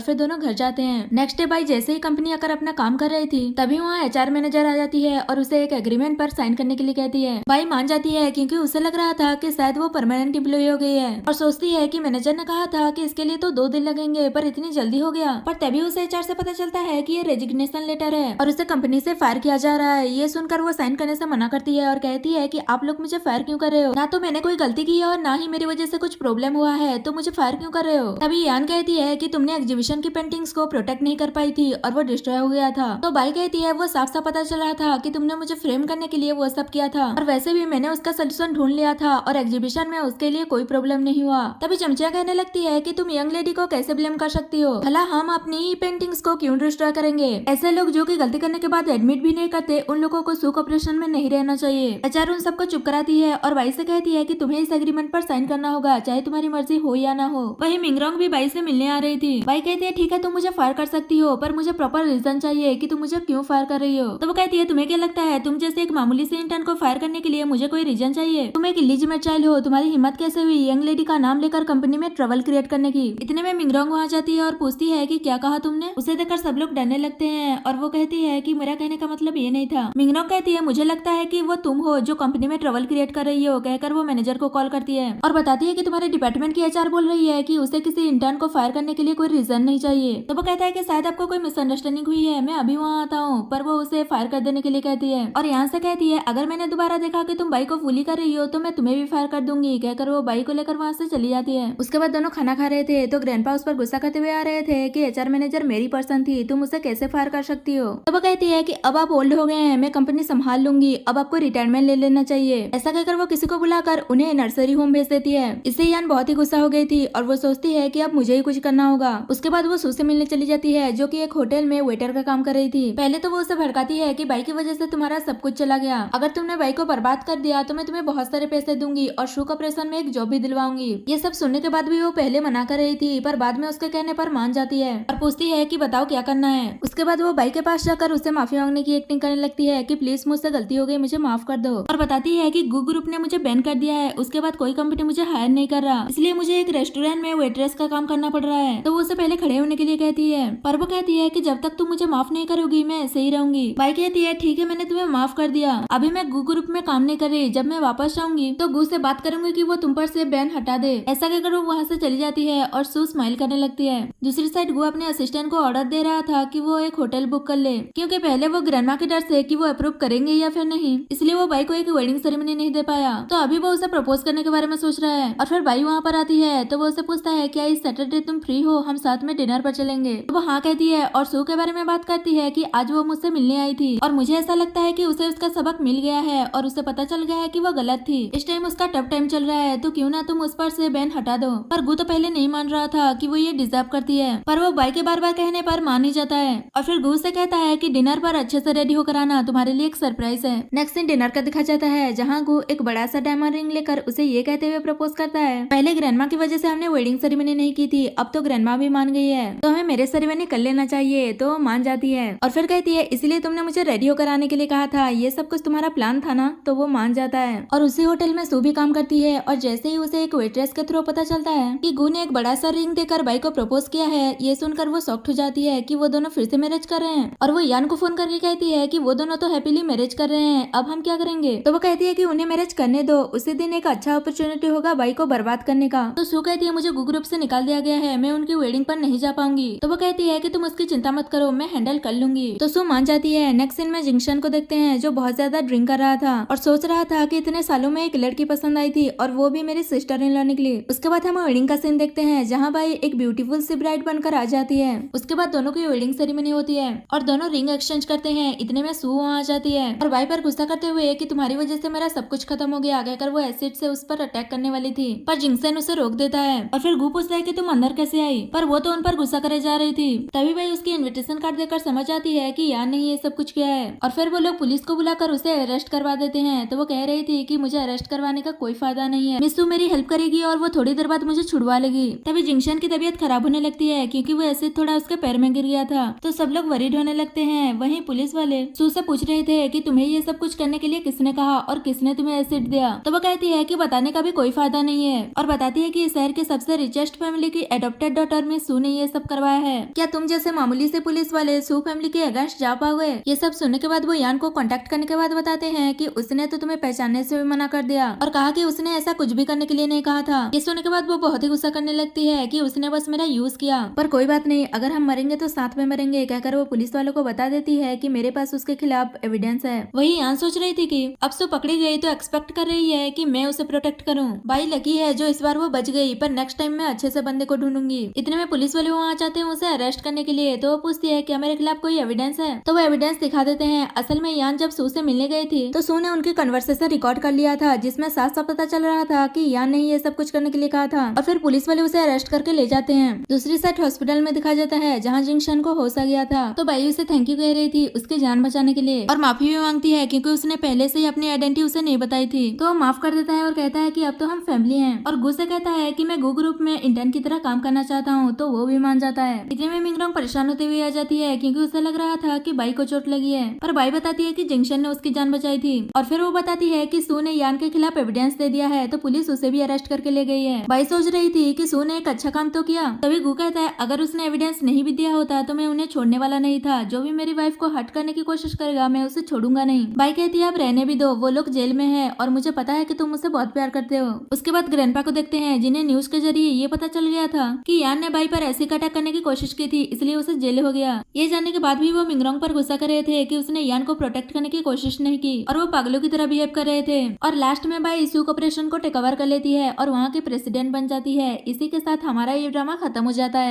फिर दोनों घर जाते हैं। नेक्स्ट डे भाई जैसे ही कंपनी आकर अपना काम कर रही थी तभी वहाँ एचआर मैनेजर आ जाती है और उसे एक एग्रीमेंट पर साइन करने के लिए कहती है। भाई मान जाती है क्योंकि उसे लग रहा था कि शायद वो परमानेंट एम्प्लॉय हो गई है, और सोचती है कि मैनेजर ने कहा था कि इसके लिए तो 2 दिन लगेंगे, पर इतनी जल्दी हो गया। पर तभी उसे एचआर से पता चलता है कि ये रेजिग्नेशन लेटर है और उसे कंपनी से फायर किया जा रहा है। ये सुनकर वो साइन करने से मना करती है और कहती है कि आप लोग मुझे फायर क्यों कर रहे हो, ना तो मैंने कोई गलती की है और ना ही मेरी वजह से कुछ प्रॉब्लम हुआ है, तो मुझे फायर क्यों कर रहे हो। तभी यान कहती है कि तुमने एग्जीबिशन की पेंटिंग्स को प्रोटेक्ट नहीं कर पाई थी और वो डिस्ट्रॉय हो गया था। तो बाई कहती है वो साफ साफ पता चल रहा था कि तुमने मुझे फ्रेम करने के लिए वो सब किया था, और वैसे भी मैंने उसका सोल्यूशन ढूंढ लिया था और एग्जीबिशन में उसके लिए कोई प्रॉब्लम नहीं हुआ। तभी चमचिया कहने लगती है कि तुम यंग लेडी को कैसे ब्लेम कर सकती हो, भला हम अपनी ही पेंटिंग्स को क्यों डिस्ट्रॉय करेंगे। ऐसे लोग जो कि गलती करने के बाद एडमिट भी नहीं करते, उन लोगों को सुख ऑपरेशन में नहीं रहना चाहिए। एचआर उन सबको चुप कराती है और बाई से कहती है कि तुम्हें इस एग्रीमेंट पर साइन करना होगा, चाहे तुम्हारी मर्जी हो या ना हो। वही मिंगरोंग भी बाई से मिलने आ रही थी। बाई कहती है ठीक है तुम मुझे फायर कर सकती हो, पर मुझे प्रॉपर रीजन चाहिए कि तुम मुझे क्यों फायर कर रही हो। तो वो कहती है तुम्हें क्या लगता है तुम जैसे एक मामूली से इंटर्न को फायर करने के लिए मुझे कोई रीजन चाहिए, तुम एक इलिजिमेट चाइल्ड हो, तुम्हारी हिम्मत कैसे हुई यंग लेडी का नाम लेकर कंपनी में ट्रबल क्रिएट करने की। इतने में मिंगरोंग वहाँ जाती है और पूछती है कि क्या कहा तुमने। उसे देखकर सब लोग डरने लगते हैं और वो कहती है कि मेरा कहने का मतलब ये नहीं था। मिंगरोंग कहती है मुझे लगता है कि वो तुम हो जो कंपनी में ट्रबल क्रिएट कर रही हो, कहकर वो मैनेजर को कॉल करती है और बताती है कि तुम्हारे डिपार्टमेंट की एचआर बोल रही है कि उसे किसी इंटर्न को फायर करने के लिए कोई रीजन नहीं चाहिए। तो वो कहता है कि शायद आपको कोई मिसअंडरस्टैंडिंग हुई है, मैं अभी वहाँ आता हूँ। पर वो वो उसे फायर कर देने के लिए कहती है और यहाँ से कहती है अगर मैंने दोबारा देखा कि तुम बाई को फूली कर रही हो तो मैं तुम्हें भी फायर कर दूंगी, कहकर वो बाई को लेकर वहाँ से चली जाती है। उसके बाद दोनों खाना खा रहे थे तो ग्रैंडपा उस पर गुस्सा करते हुए आ रहे थे कि एचआर मैनेजर मेरी पर्सन थी, तुम उसे कैसे फायर कर सकती हो। तो वो कहती है कि अब आप ओल्ड हो गए हैं, मैं कंपनी संभाल लूंगी, अब आपको रिटायरमेंट ले लेना चाहिए। ऐसा कहकर वो किसी को बुलाकर उन्हें नर्सरी होम भेज देती है। इससे यान बहुत ही गुस्सा हो गई थी और वो सोचती है कि अब मुझे ही कुछ करना होगा। उसके बाद वो सू से मिलने चली जाती है जो कि एक होटल में वेटर का काम कर रही थी। पहले तो वो उसे भड़काती है कि बाई की वजह से तुम्हारा सब कुछ चला गया, अगर तुमने बाई को बर्बाद कर दिया तो मैं तुम्हें बहुत सारे पैसे दूंगी और शू ऑपरेशन में एक जॉब भी दिलवाऊंगी। ये सब सुनने के बाद भी वो पहले मना कर रही थी पर बाद में उसके कहने पर मान जाती है और पूछती है कि बताओ क्या करना है। उसके बाद वो बाई के पास जाकर उससे माफी मांगने की एक्टिंग करने लगती है कि प्लीज मुझसे गलती हो गई, मुझे माफ कर दो, और बताती है कि गू ग्रुप ने मुझे बैन कर दिया है, उसके बाद कोई कंपनी मुझे हायर नहीं कर रहा, इसलिए मुझे एक रेस्टोरेंट में वेट्रेस का काम करना पड़ रहा है। तो वो उससे पहले खड़े होने के लिए कहती है पर वो कहती है कि जब तक तुम मुझे माफ नहीं करोगी मैं ऐसे ही रहूंगी। बाई कहती है ठीक है मैंने तुम्हें माफ कर दिया, अभी मैं गू ग्रुप में काम नहीं कर रही, जब मैं वापस आऊंगी तो गू से बात करूंगी कि वो तुम पर से बैन हटा दे। ऐसा कहकर वो वहाँ से चली जाती है और सू स्माइल करने लगती है। दूसरी साइड गू अपने असिस्टेंट को ऑर्डर दे रहा था कि वो एक होटल बुक कर ले, क्योंकि पहले वो ग्रैंडमा के डर से कि वो अप्रूव करेंगे या फिर नहीं, इसलिए वो बाई को एक वेडिंग सेरेमनी नहीं दे पाया। तो अभी वो उसे प्रपोज करने के बारे में सोच रहा है और फिर बाई वहाँ पर आती है तो वो उसे पूछता है क्या इस सैटरडे तुम फ्री हो, हम साथ में डिनर पर चलेंगे। तो वो हाँ कहती है और सू के बारे में बात करती है कि आज वो मुझसे मिलने आई थी और मुझे ऐसा लगता है कि उसे उसका सबक मिल गया है और उसे पता चल गया है कि वो गलत थी, इस टाइम उसका टफ टाइम चल रहा है, तो क्यों ना तुम उस पर से बैन हटा दो। पर गू तो पहले नहीं मान रहा था कि वो ये डिजर्व करती है, पर वो बाई के बार बार कहने पर मान ही जाता है और फिर गू से कहता है कि डिनर पर अच्छे से रेडी होकर आना, तुम्हारे लिए एक सरप्राइज है। नेक्स्ट दिन डिनर का दिखा जाता है जहाँ गू एक बड़ा सा डायमंड रिंग लेकर उसे ये कहते हुए प्रपोज करता है पहले ग्रैंडमा की वजह से हमने वेडिंग सेरेमनी नहीं की थी, अब तो ग्रैंडमा भी मान गई है, तो हमें मेरे सेरेमनी कर लेना चाहिए। तो मान जाती है और फिर कहती है इसलिए तुमने मुझे रेडी होकर आने के लिए कहा था, ये सब कुछ तुम्हारा प्लान था ना। तो वो मान जाता है और उसी होटल में सू भी काम करती है और जैसे ही उसे एक वेट्रेस के थ्रू पता चलता है कि गू ने एक बड़ा सा रिंग देकर बाई को प्रपोज किया है, ये सुनकर वो शॉक्ड हो जाती है कि वो दोनों फिर से मैरिज कर रहे हैं और वो यान को फोन करके कहती है कि वो दोनों तो हैप्पीली मैरिज कर रहे हैं, अब हम क्या करेंगे। तो वो कहती है कि उन्हें मैरिज करने दो, उसी दिन एक अच्छा अपॉर्चुनिटी होगा बाई को बर्बाद करने का। तो सू कहती है मुझे गू ग्रुप से निकाल दिया गया है, मैं उनकी वेडिंग पर नहीं जा पाऊंगी। तो वो कहती है कि तुम उसकी चिंता मत करो, मैं हैंडल कर लूंगी। तो सू मान जाती है। नेक्स्ट सीन में जिंक्शन को देखते हैं जो बहुत ज्यादा ड्रिंक कर रहा था और सोच रहा था कि इतने सालों में एक लड़की पसंद आई थी और वो भी मेरी सिस्टर इन लॉ निकली। उसके बाद हम वेडिंग का सीन देखते हैं जहाँ बाई एक ब्यूटीफुल सी ब्राइड बनकर आ जाती है। उसके बाद दोनों की वेडिंग सेरेमनी होती है और दोनों रिंग एक्सचेंज करते हैं, इतने में सू वहाँ आ जाती है और बाई पर गुस्सा करते हुए कि तुम्हारी वजह से मेरा सब कुछ खत्म हो गया, कहकर वो एसिड से उस पर अटैक करने वाली थी, पर जिंक्शन उसे रोक देता है और फिर गू पूछता है कि तुम अंदर कैसे आई, पर वो तो उन पर गुस्सा करे जा रही थी। तभी बाई उसकी इन्विटेशन कार्ड देखकर समझ आती है कि यार नहीं ये सब कुछ किया है और फिर वो लोग पुलिस को बुलाकर उसे अरेस्ट करवा देते हैं। तो वो कह रही थी कि मुझे अरेस्ट करवाने का कोई फायदा नहीं है, मिस सू मेरी हेल्प करेगी और वो थोड़ी देर बाद मुझे छुड़वा लेगी। तभी जिंक्शन की तबीयत खराब होने लगती है क्योंकि वो एसिड थोड़ा उसके पैर में गिर गया था, तो सब लोग वरीड होने लगते हैं। वहीं पुलिस वाले सू से पूछ रहे थे कि तुम्हें ये सब कुछ करने के लिए किसने कहा और किसने तुम्हें एसिड दिया। तो वो कहती है कि बताने का भी कोई फायदा नहीं है और बताती है कि इस शहर के सबसे रिचेस्ट फैमिली की एडॉप्टेड डॉटर में सू ने ये सब करवाया है, क्या तुम जैसे मामूली से पुलिस वाले सू फैमिली के अगेंस्ट जा पाओगे। ये सब सुनने के बाद वो यान को कांटेक्ट करने के बाद बताते हैं कि उसने तो तुम्हें पहचानने से भी मना कर दिया और कहा कि उसने ऐसा कुछ भी करने के लिए नहीं कहा था। ये सुनने के बाद वो बहुत ही गुस्सा करने लगती है कि उसने बस मेरा यूज किया, पर कोई बात नहीं, अगर हम मरेंगे तो साथ में मरेंगे, कहकर वो पुलिस वालों को बता देती है कि मेरे पास उसके खिलाफ एविडेंस है। वही यान सोच रही थी कि अब सू पकड़ी गई तो एक्सपेक्ट कर रही है कि मैं उसे प्रोटेक्ट करूं। बाई लकी है जो इस बार वो बच गई, पर नेक्स्ट टाइम मैं अच्छे से बंदे को ढूंढूंगी। इतने में पुलिस वाले वहाँ जाते हैं उसे अरेस्ट करने के लिए। तो वो पूछती है क्या मेरे खिलाफ कोई एविडेंस है, तो वो एविडेंस दिखा देते हैं। असल में यान जब सू से मिलने गई थी तो सू ने उनकी कन्वर्सेशन रिकॉर्ड कर लिया था जिसमें साफ साफ पता चल रहा था कि यान ने ये सब कुछ करने के लिए कहा था और फिर पुलिस वाले उसे अरेस्ट करके ले जाते हैं। दूसरी साइड हॉस्पिटल में दिखाया जाता है जहाँ जिंक्शन को होश आ गया था, तो बाई उसे थैंक यू कह रही थी उसकी जान बचाने के लिए और माफी भी मांगती है क्योंकि उसने पहले से ही अपनी आइडेंटिटी उसे नहीं बताई थी। तो वो माफ कर देता है और कहता है कि अब तो हम फैमिली हैं और गू से कहता है कि मैं गू ग्रुप में इंटर्न की तरह काम करना चाहता हूँ, तो वो भी मान जाता है। इतने में मिंगरोंग परेशान होते हुए आ जाती है क्योंकि उसे लग रहा था कि बाई को चोट लगी है, पर बाई बताती है कि जिंक्शन ने उसकी जान बचाई थी और फिर वो बताती है कि सू ने यान के खिलाफ एविडेंस दे दिया है, तो पुलिस उसे भी अरेस्ट करके ले गई है। बाई सोच रही थी कि सू ने एक अच्छा काम तो किया। तभी गू कहता है अगर उसने एविडेंस नहीं भी दिया होता तो मैं उन्हें छोड़ने वाला नहीं था, जो भी मेरी वाइफ को हर्ट करने की कोशिश करेगा मैं उसे छोड़ूंगा नहीं। बाई कहती है आप रहने भी दो, वो लोग जेल में है और मुझे पता है कि तुम उसे बहुत प्यार करते हो। उसके बाद ग्रैंडपा को देखते हैं जिन्हें न्यूज के जरिए ये पता चल गया था कि यान ने बाई पर एसिड अटैक करने की कोशिश की थी, इसलिए उसे जेल हो गया। ये जानने के बाद भी वो मिंगरोंग पर ऊपर गुस्सा कर रहे थे कि उसने यान को प्रोटेक्ट करने की कोशिश नहीं की और वो पागलों की तरह बिहेव कर रहे थे। और लास्ट में बाई इश्यू ऑपरेशन को टेक ओवर कर लेती है और वहाँ की प्रेसिडेंट बन जाती है। इसी के साथ हमारा ये ड्रामा खत्म हो जाता है।